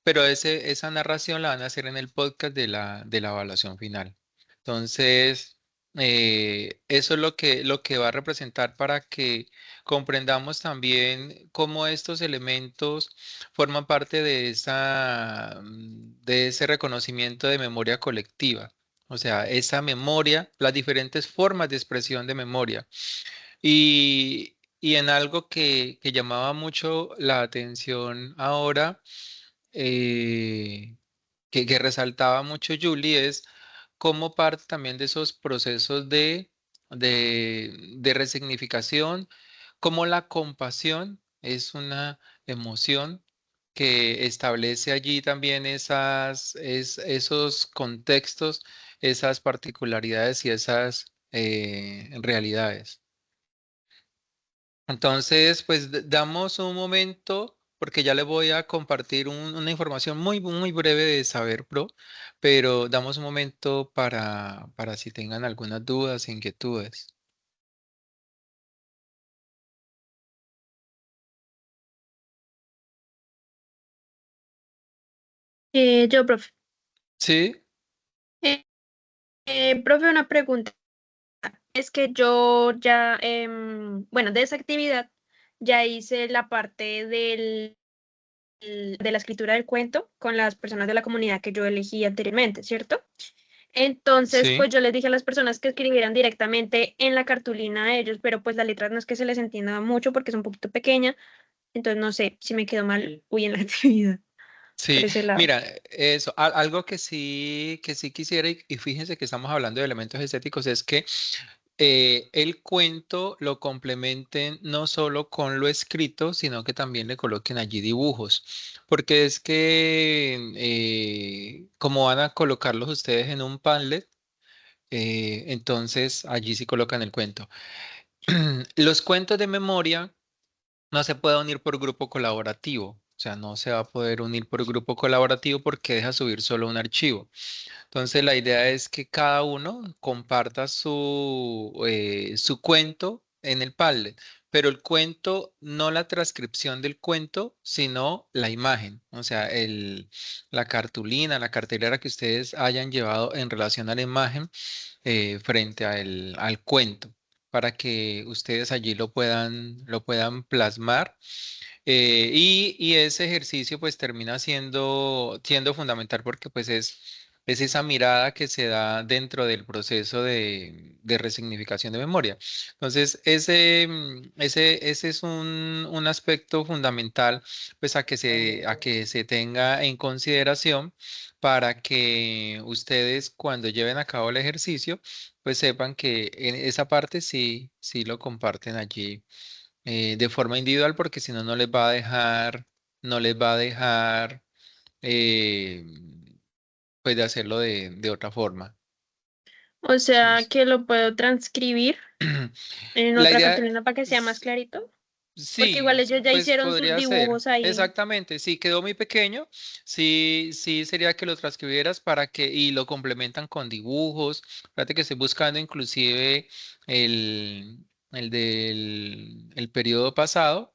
Speaker 1: pero esa narración la van a hacer en el podcast de la evaluación final. Entonces, eso es lo que va a representar para que comprendamos también cómo estos elementos forman parte de de ese reconocimiento de memoria colectiva. O sea, esa memoria, las diferentes formas de expresión de memoria. Y en algo que llamaba mucho la atención ahora, que resaltaba mucho Julie, es cómo parte también de esos procesos de resignificación, cómo la compasión es una emoción que establece allí también esos contextos, esas particularidades y esas realidades. Entonces, pues damos un momento, porque ya le voy a compartir una información muy breve de Saber Pro, pero damos un momento para si tengan algunas dudas, inquietudes.
Speaker 10: Yo, profe.
Speaker 1: ¿Sí?
Speaker 10: Profe, una pregunta. Es que yo ya, bueno, de esa actividad ya hice la parte de la escritura del cuento con las personas de la comunidad que yo elegí anteriormente, ¿cierto? Entonces,
Speaker 1: Sí.
Speaker 10: pues yo les dije a las personas que escribieran directamente en la cartulina de ellos, pero pues la letra no es que se les entienda mucho porque es un poquito pequeña, entonces no sé si me quedó mal hoy en la actividad por
Speaker 1: Sí,
Speaker 10: ese lado.
Speaker 1: mira, eso, algo que sí quisiera, y fíjense que estamos hablando de elementos estéticos, es que el cuento lo complementen no solo con lo escrito, sino que también le coloquen allí dibujos, porque es que como van a colocarlos ustedes en un Padlet, entonces allí sí colocan el cuento. Los cuentos de memoria no se puede unir por grupo colaborativo. O sea, no se va a poder unir por grupo colaborativo porque deja subir solo un archivo. Entonces, la idea es que cada uno comparta su cuento en el Padlet, pero el cuento, no la transcripción del cuento, sino la imagen, o sea, la cartulina, la cartelera que ustedes hayan llevado en relación a la imagen frente al cuento, para que ustedes allí lo puedan plasmar y ese ejercicio pues termina siendo fundamental porque pues es esa mirada que se da dentro del proceso de resignificación de memoria. Entonces, ese es un aspecto fundamental pues a que se tenga en consideración para que ustedes cuando lleven a cabo el ejercicio pues sepan que en esa parte sí lo comparten allí de forma individual porque si no, no les va a dejar eh, pues de hacerlo de otra forma.
Speaker 10: O sea,
Speaker 1: Entonces,
Speaker 10: que lo puedo transcribir en
Speaker 1: la
Speaker 10: otra
Speaker 1: idea,
Speaker 10: cartulina para que sea más
Speaker 1: s-
Speaker 10: clarito, porque
Speaker 1: sí,
Speaker 10: igual ellos ya
Speaker 1: pues
Speaker 10: hicieron sus
Speaker 1: podría ser,
Speaker 10: dibujos ahí.
Speaker 1: exactamente, si quedó muy pequeño, sí sería que lo transcribieras para que, y lo complementan con dibujos, fíjate que estoy buscando inclusive el, el del el periodo pasado,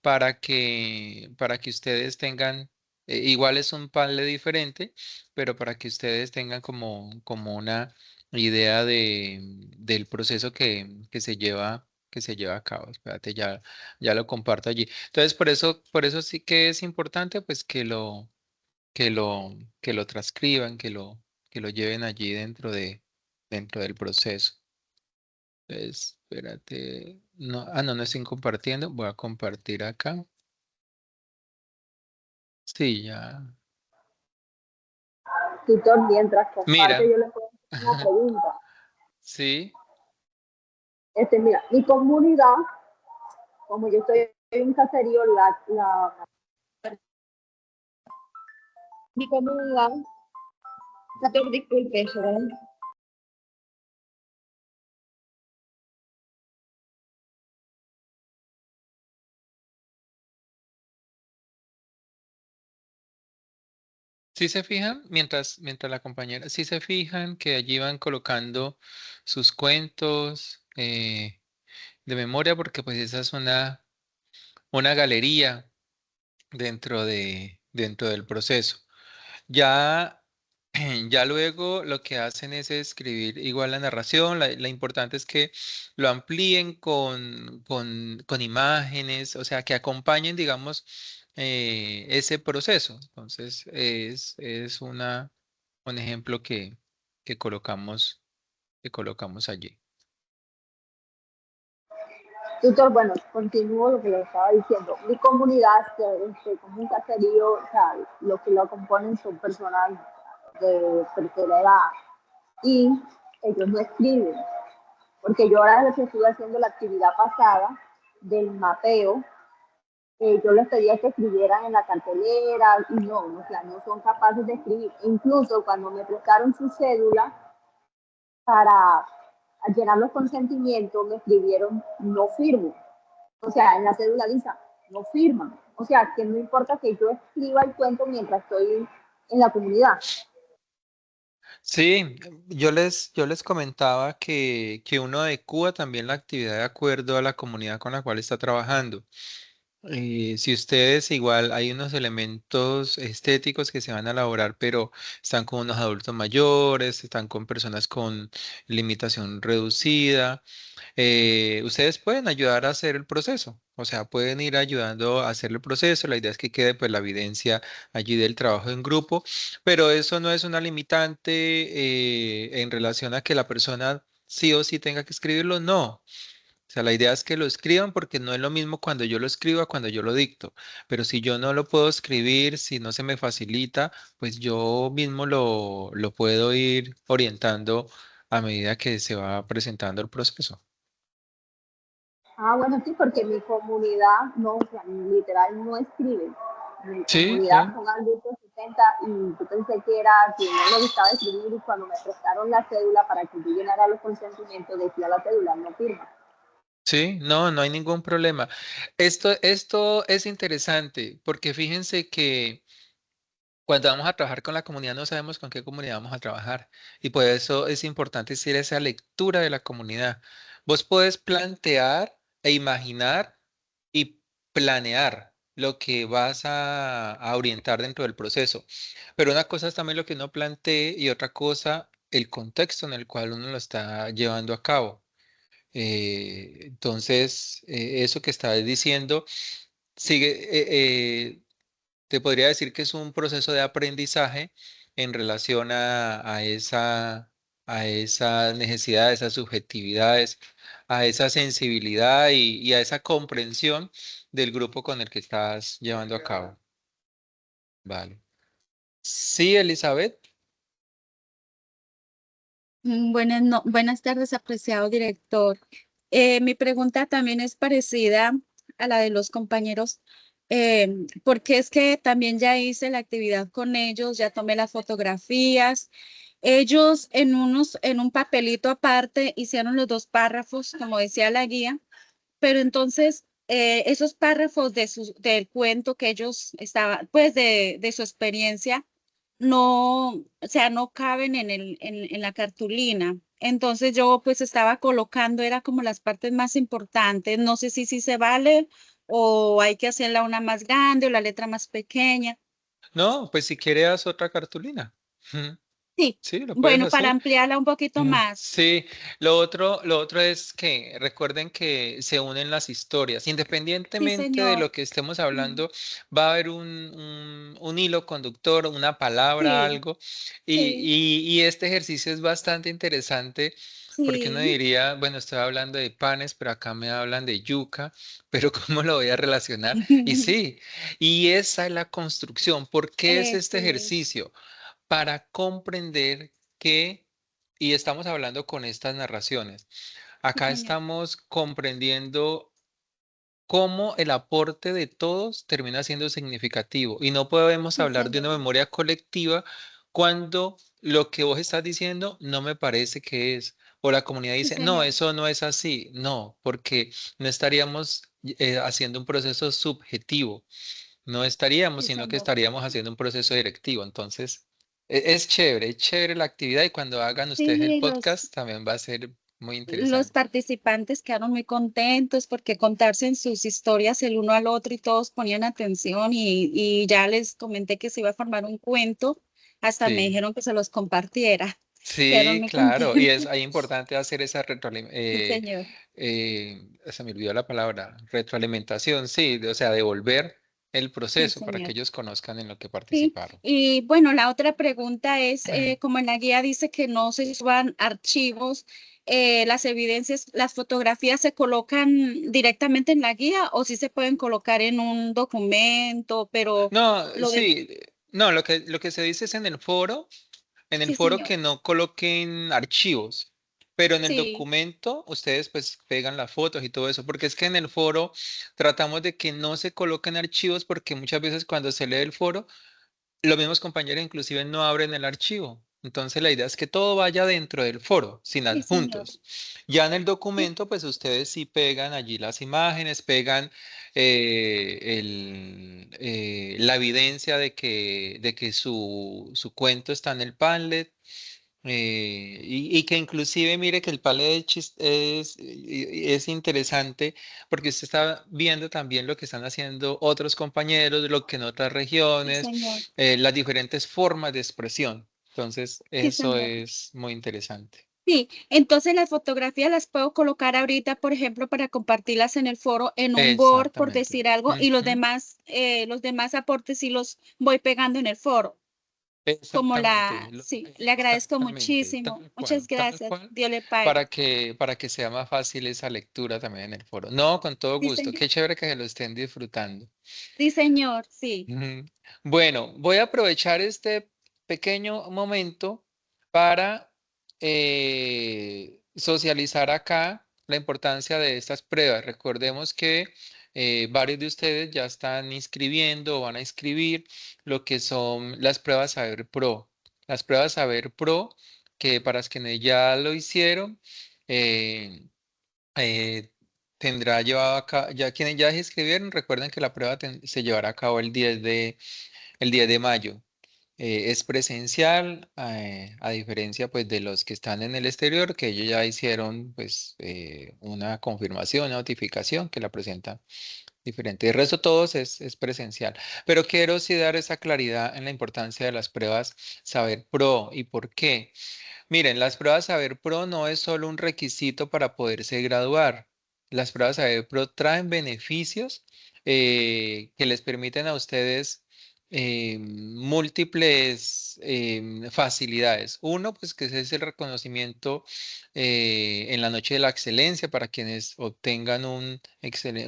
Speaker 1: para que ustedes tengan, igual es un panel diferente, pero para que ustedes tengan como una idea del proceso que se lleva a cabo. Espérate, ya lo comparto allí. Entonces, por eso sí que es importante, pues, que lo, que lo transcriban, que lo lleven allí dentro del proceso. Entonces, espérate. No, no estoy compartiendo. Voy a compartir acá. Sí, ya.
Speaker 11: Tutor, mientras comparte,
Speaker 1: Mira.
Speaker 11: yo le puedo hacer una pregunta.
Speaker 1: Sí,
Speaker 11: Mira, mi comunidad, como yo estoy en un caserío, mi comunidad, tutor, disculpe, ¿verdad?
Speaker 1: Si se fijan, mientras la compañera, si se fijan que allí van colocando sus cuentos de memoria, porque pues esa es una galería dentro del proceso. Ya, ya luego lo que hacen es escribir igual la narración. La importante es que lo amplíen con imágenes, o sea, que acompañen, digamos, ese proceso. Entonces, es un ejemplo que colocamos, que colocamos allí.
Speaker 11: Tutor, bueno, continúo lo que le estaba diciendo. Mi comunidad, como un caserío, o sea, lo que lo componen son personas de tercera edad y ellos no escriben, porque yo ahora les estuve haciendo la actividad pasada del mapeo, yo les pedía que escribieran en la cartelera y no, o sea, no son capaces de escribir. Incluso cuando me prestaron su cédula para llenar los consentimientos, me escribieron no firmo. O sea, en la cédula dice no firman. O sea, que no importa que yo escriba el cuento mientras estoy en la comunidad.
Speaker 1: Sí, yo les comentaba que uno adecúa también la actividad de acuerdo a la comunidad con la cual está trabajando. Si ustedes igual hay unos elementos estéticos que se van a elaborar, pero están con unos adultos mayores, están con personas con limitación reducida, ustedes pueden ayudar a hacer el proceso, o sea, pueden ir ayudando a hacer el proceso. La idea es que quede pues la evidencia allí del trabajo en grupo, pero eso no es una limitante en relación a que la persona sí o sí tenga que escribirlo, no. O sea, la idea es que lo escriban porque no es lo mismo cuando yo lo escribo a cuando yo lo dicto. Pero si yo no lo puedo escribir, si no se me facilita, pues yo mismo lo puedo ir orientando a medida que se va presentando el proceso.
Speaker 11: Ah, bueno, sí, porque mi comunidad no, o sea, literal no escribe. Mi
Speaker 1: Sí,
Speaker 11: comunidad
Speaker 1: sí.
Speaker 11: son adultos 60 y yo pensé que era que no le gustaba escribir y cuando me prestaron la cédula para que yo llenara los consentimientos decía la cédula no firma.
Speaker 1: Sí, no, no hay ningún problema. Esto es interesante porque fíjense que cuando vamos a trabajar con la comunidad no sabemos con qué comunidad vamos a trabajar y por eso es importante hacer esa lectura de la comunidad. Vos podés plantear e imaginar y planear lo que vas a orientar dentro del proceso, pero una cosa es también lo que uno plantee y otra cosa el contexto en el cual uno lo está llevando a cabo. Entonces, eso que estabas diciendo, sigue, te podría decir que es un proceso de aprendizaje en relación a esa necesidad, a esas subjetividades, a esa sensibilidad y a esa comprensión del grupo con el que estás llevando a cabo. Vale. Sí, Elizabeth.
Speaker 12: Buenas tardes, apreciado director. Mi pregunta también es parecida a la de los compañeros, porque es que también ya hice la actividad con ellos, ya tomé las fotografías. Ellos en un papelito aparte hicieron los dos párrafos, como decía la guía, pero entonces esos párrafos del cuento que ellos estaban, pues de su experiencia, no, o sea, no caben en la cartulina. Entonces yo pues estaba colocando, era como las partes más importantes. No sé si se vale o hay que hacerla una más grande o la letra más pequeña.
Speaker 1: No, pues si quieres otra cartulina.
Speaker 12: Sí,
Speaker 1: Sí, lo puedes
Speaker 12: bueno, para
Speaker 1: hacer.
Speaker 12: ampliarla un poquito más.
Speaker 1: Sí, lo otro es que recuerden que se unen las historias.
Speaker 12: Sí,
Speaker 1: Independientemente de
Speaker 12: señor.
Speaker 1: lo que estemos
Speaker 12: Mm,
Speaker 1: hablando, va a haber un hilo conductor, una palabra,
Speaker 12: sí,
Speaker 1: algo.
Speaker 12: sí,
Speaker 1: Y este ejercicio es bastante interesante porque uno
Speaker 12: sí.
Speaker 1: diría, bueno, estoy hablando de panes, pero acá me hablan de yuca, pero ¿cómo lo voy a relacionar? Y sí, y esa es la construcción. ¿Por qué es este
Speaker 12: Eso es.
Speaker 1: ejercicio? Para comprender que, y estamos hablando con estas narraciones,
Speaker 12: Sí,
Speaker 1: acá
Speaker 12: señor.
Speaker 1: estamos comprendiendo cómo el aporte de todos termina siendo significativo y no podemos
Speaker 12: Sí,
Speaker 1: hablar de una
Speaker 12: señor.
Speaker 1: memoria colectiva cuando lo que vos estás diciendo no me parece que es, o la comunidad
Speaker 12: Sí,
Speaker 1: dice, no,
Speaker 12: señor.
Speaker 1: eso no es así, no, porque no estaríamos haciendo un proceso subjetivo. no estaríamos,
Speaker 12: Sí,
Speaker 1: sino que
Speaker 12: señor.
Speaker 1: estaríamos haciendo un proceso directivo. Entonces, es chévere la actividad y cuando hagan
Speaker 12: Sí,
Speaker 1: ustedes el
Speaker 12: mire,
Speaker 1: podcast también va a ser muy
Speaker 12: los
Speaker 1: interesante.
Speaker 12: participantes quedaron muy contentos porque contarse en sus historias el uno al otro y todos ponían atención y ya les comenté que se iba a formar un cuento, hasta me
Speaker 1: Sí.
Speaker 12: dijeron que se los compartiera. Quedaron
Speaker 1: Sí,
Speaker 12: muy
Speaker 1: claro, y es
Speaker 12: contentos.
Speaker 1: ahí importante hacer esa
Speaker 12: Sí, señor.
Speaker 1: se me olvidó la palabra, retroalimentación, sí, o sea, devolver el
Speaker 12: Sí,
Speaker 1: proceso para que
Speaker 12: señor.
Speaker 1: ellos conozcan en lo que
Speaker 12: Sí,
Speaker 1: participaron.
Speaker 12: y bueno, la otra pregunta es, como en la guía dice que no se suban archivos, las evidencias, las fotografías se colocan directamente en la guía o sí se pueden colocar en un documento, pero
Speaker 1: No,
Speaker 12: lo de,
Speaker 1: sí, no, lo que se dice es en el
Speaker 12: sí,
Speaker 1: foro
Speaker 12: señor,
Speaker 1: que no coloquen archivos, pero en el
Speaker 12: sí,
Speaker 1: documento ustedes pues pegan las fotos y todo eso, porque es que en el foro tratamos de que no se coloquen archivos porque muchas veces cuando se lee el foro los mismos compañeros inclusive no abren el archivo. Entonces la idea es que todo vaya dentro del foro, sin
Speaker 12: sí, señor.
Speaker 1: adjuntos. Ya en el
Speaker 12: Sí,
Speaker 1: documento, pues ustedes sí pegan allí las imágenes, pegan la evidencia de que su cuento está en el Padlet. Y que inclusive mire que el Padlet es interesante porque usted está viendo también lo que están haciendo otros compañeros, lo que en otras
Speaker 12: sí,
Speaker 1: regiones,
Speaker 12: señor.
Speaker 1: las diferentes formas de expresión. Entonces,
Speaker 12: Sí,
Speaker 1: eso
Speaker 12: señor.
Speaker 1: es muy interesante.
Speaker 12: Sí, entonces las fotografías las puedo colocar ahorita, por ejemplo, para compartirlas en el foro en un board, por
Speaker 1: Exactamente.
Speaker 12: decir algo, y
Speaker 1: Ujú,
Speaker 12: los demás aportes sí los voy pegando en el foro.
Speaker 1: exactamente,
Speaker 12: Sí, le agradezco
Speaker 1: exactamente,
Speaker 12: muchísimo. Muchas
Speaker 1: tal
Speaker 12: gracias.
Speaker 1: cual,
Speaker 12: Dios le pague.
Speaker 1: para que sea más fácil esa lectura también en el foro. No, con todo
Speaker 12: Sí,
Speaker 1: gusto.
Speaker 12: señor.
Speaker 1: Qué chévere que se lo estén disfrutando.
Speaker 12: Sí, señor. Sí.
Speaker 1: Ujú. Bueno, voy a aprovechar este pequeño momento para socializar acá la importancia de estas pruebas. Recordemos que varios de ustedes ya están inscribiendo o van a inscribir lo que son las pruebas Saber Pro. Las pruebas Saber Pro, que para quienes ya lo hicieron, eh, eh, tendrá llevado a cabo, ya quienes ya se inscribieron, recuerden que la prueba se llevará a cabo el 10 de mayo. Es presencial, a diferencia pues de los que están en el exterior, que ellos ya hicieron pues una confirmación, una notificación que la presentan diferente. El resto todos es presencial. Pero quiero sí dar esa claridad en la importancia de las pruebas Saber Pro y por qué. Miren, las pruebas Saber Pro no es solo un requisito para poderse graduar. Las pruebas Saber Pro traen beneficios que les permiten a ustedes múltiples facilidades. Uno, pues que ese es el reconocimiento en la noche de la excelencia para quienes obtengan un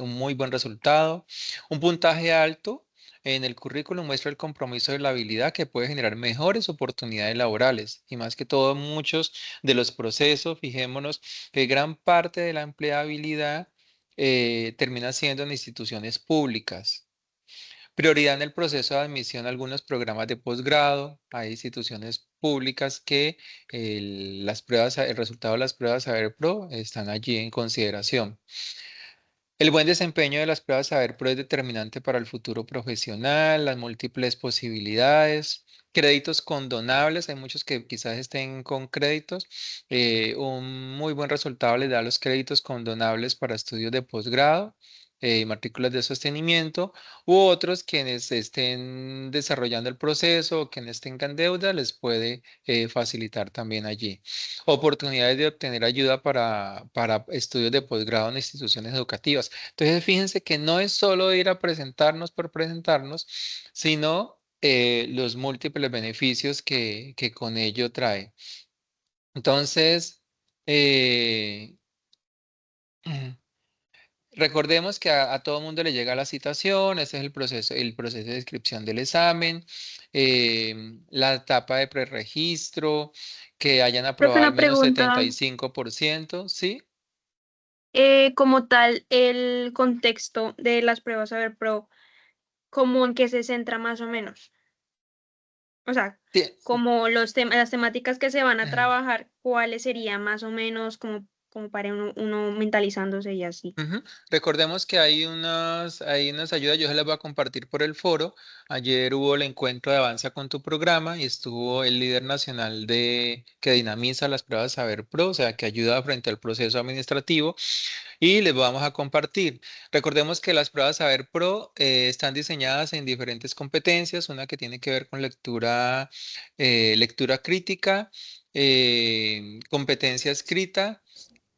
Speaker 1: muy buen resultado. Un puntaje alto en el currículum muestra el compromiso de la habilidad que puede generar mejores oportunidades laborales y más que todo muchos de los procesos, fijémonos que gran parte de la empleabilidad termina siendo en instituciones públicas. Prioridad en el proceso de admisión a algunos programas de posgrado. Hay instituciones públicas que el resultado de las pruebas Saber Pro están allí en consideración. El buen desempeño de las pruebas Saber Pro es determinante para el futuro profesional, las múltiples posibilidades, créditos condonables, hay muchos que quizás estén con créditos. Un muy buen resultado les da los créditos condonables para estudios de posgrado, matrículas de sostenimiento, u otros quienes estén desarrollando el proceso o quienes tengan deuda, les puede facilitar también allí. Oportunidades de obtener ayuda para estudios de posgrado en instituciones educativas. Entonces, fíjense que no es solo ir a presentarnos por presentarnos, sino los múltiples beneficios que con ello trae. Entonces, eh, recordemos que a todo mundo le llega la citación, ese es el proceso de inscripción del examen, la etapa de preregistro, que hayan
Speaker 10: Profe,
Speaker 1: aprobado al
Speaker 10: una
Speaker 1: menos
Speaker 10: pregunta.
Speaker 1: 75%, ¿sí?
Speaker 10: Como tal, el contexto de las pruebas Saber Pro, ¿cómo en qué se centra más o menos? O sea,
Speaker 1: Ti-
Speaker 10: como las temáticas que se van a trabajar, ¿cuáles serían más o menos como como para uno mentalizándose y así.
Speaker 1: Recordemos que hay unas ayudas, yo se las voy a compartir por el foro. Ayer hubo el encuentro de Avanza con tu programa y estuvo el líder nacional que dinamiza las pruebas Saber Pro, o sea, que ayuda frente al proceso administrativo, y les vamos a compartir. Recordemos que las pruebas Saber Pro están diseñadas en diferentes competencias, una que tiene que ver con lectura crítica, competencia escrita,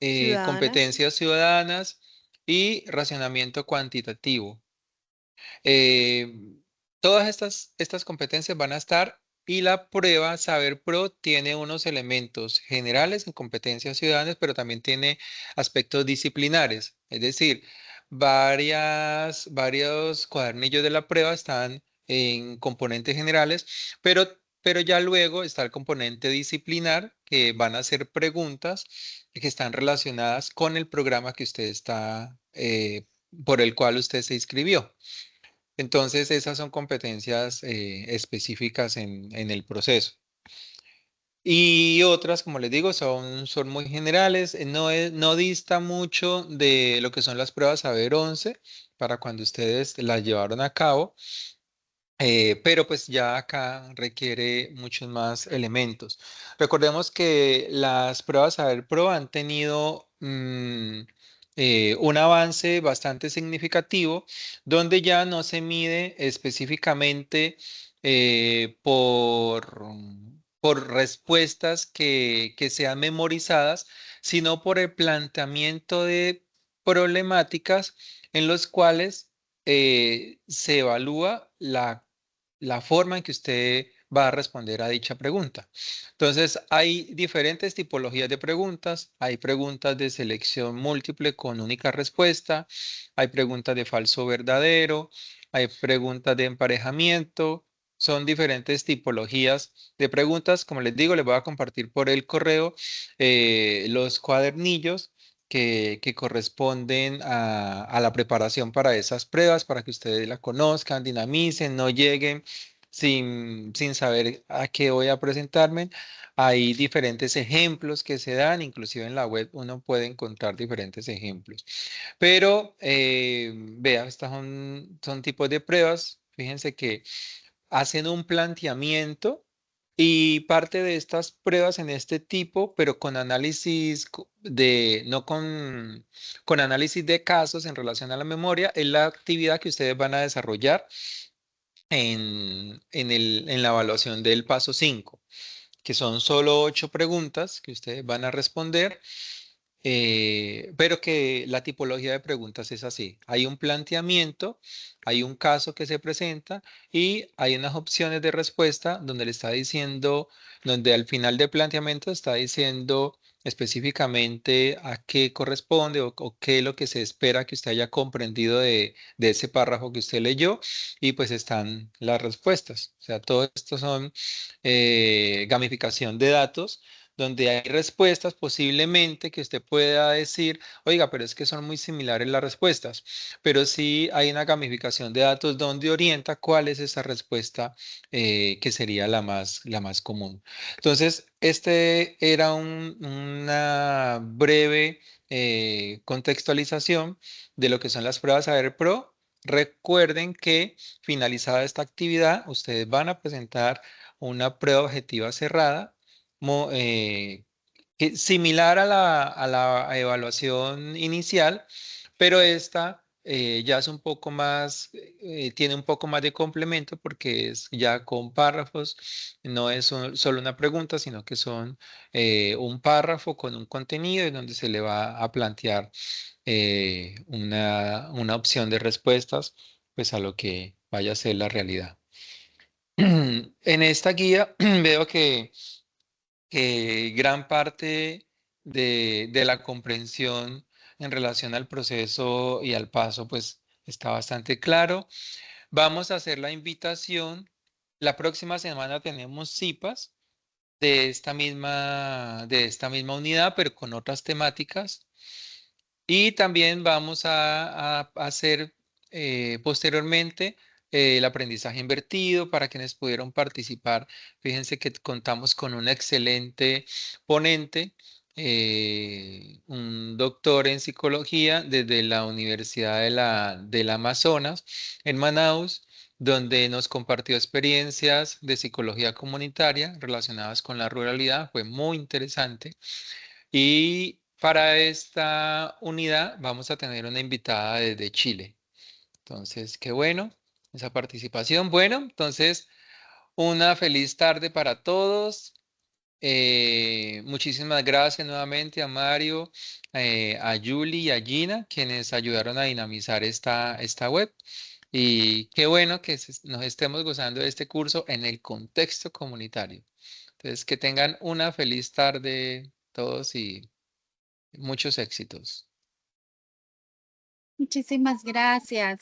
Speaker 8: Ciudadanas.
Speaker 1: competencias ciudadanas y racionamiento cuantitativo. Todas estas competencias van a estar, y la prueba Saber Pro tiene unos elementos generales en competencias ciudadanas, pero también tiene aspectos disciplinares. Es decir, varios cuadernillos de la prueba están en componentes generales, pero ya luego está el componente disciplinar, que van a ser preguntas que están relacionadas con el programa que usted está, por el cual usted se inscribió. Entonces, esas son competencias específicas en el proceso. Y otras, como les digo, son muy generales, no dista mucho de lo que son las pruebas Saber 11 para cuando ustedes las llevaron a cabo, pero pues ya acá requiere muchos más elementos. Recordemos que las pruebas Saber Pro han tenido un avance bastante significativo, donde ya no se mide específicamente por respuestas que sean memorizadas, sino por el planteamiento de problemáticas en los cuales se evalúa la forma en que usted va a responder a dicha pregunta. Entonces, hay diferentes tipologías de preguntas. Hay preguntas de selección múltiple con única respuesta. Hay preguntas de falso o verdadero. Hay preguntas de emparejamiento. Son diferentes tipologías de preguntas. Como les digo, les voy a compartir por el correo los cuadernillos que corresponden a la preparación para esas pruebas, para que ustedes la conozcan, dinamicen, no lleguen sin saber a qué voy a presentarme. Hay diferentes ejemplos que se dan, inclusive en la web uno puede encontrar diferentes ejemplos. Pero vea, estas son tipos de pruebas. Fíjense que hacen un planteamiento, y parte de estas pruebas en este tipo, pero con análisis no con análisis de casos en relación a la memoria, es la actividad que ustedes van a desarrollar en la evaluación del paso 5, que son solo 8 preguntas que ustedes van a responder. Pero que la tipología de preguntas es así. Hay un planteamiento, hay un caso que se presenta y hay unas opciones de respuesta donde le está diciendo, donde al final del planteamiento está diciendo específicamente a qué corresponde o qué es lo que se espera que usted haya comprendido de ese párrafo que usted leyó, y pues están las respuestas. O sea, todo esto son gamificación de datos, donde hay respuestas posiblemente que usted pueda decir, oiga, pero es que son muy similares las respuestas, pero sí hay una gamificación de datos donde orienta cuál es esa respuesta que sería la más común. Entonces, este era una breve contextualización de lo que son las pruebas Saber Pro. Recuerden que finalizada esta actividad, ustedes van a presentar una prueba objetiva cerrada, similar a la evaluación inicial, pero esta ya es un poco más, tiene un poco más de complemento, porque es ya con párrafos, no es solo una pregunta, sino que son un párrafo con un contenido en donde se le va a plantear una opción de respuestas, pues a lo que vaya a ser la realidad. En esta guía veo que gran parte de la comprensión en relación al proceso y al paso, pues está bastante claro. Vamos a hacer la invitación. La próxima semana tenemos CIPAS de esta misma unidad, pero con otras temáticas. Y también vamos a hacer posteriormente el aprendizaje invertido para quienes pudieron participar. Fíjense que contamos con un excelente ponente un doctor en psicología desde la Universidad del Amazonas en Manaus, donde nos compartió experiencias de psicología comunitaria relacionadas con la ruralidad. Fue muy interesante. Y para esta unidad vamos a tener una invitada desde Chile. Entonces, qué bueno esa participación. Bueno, entonces, una feliz tarde para todos. Muchísimas gracias nuevamente a Mario, a Julie y a Gina, quienes ayudaron a dinamizar esta web. Y qué bueno que nos estemos gozando de este curso en el contexto comunitario. Entonces, que tengan una feliz tarde todos y muchos éxitos.
Speaker 12: Muchísimas gracias.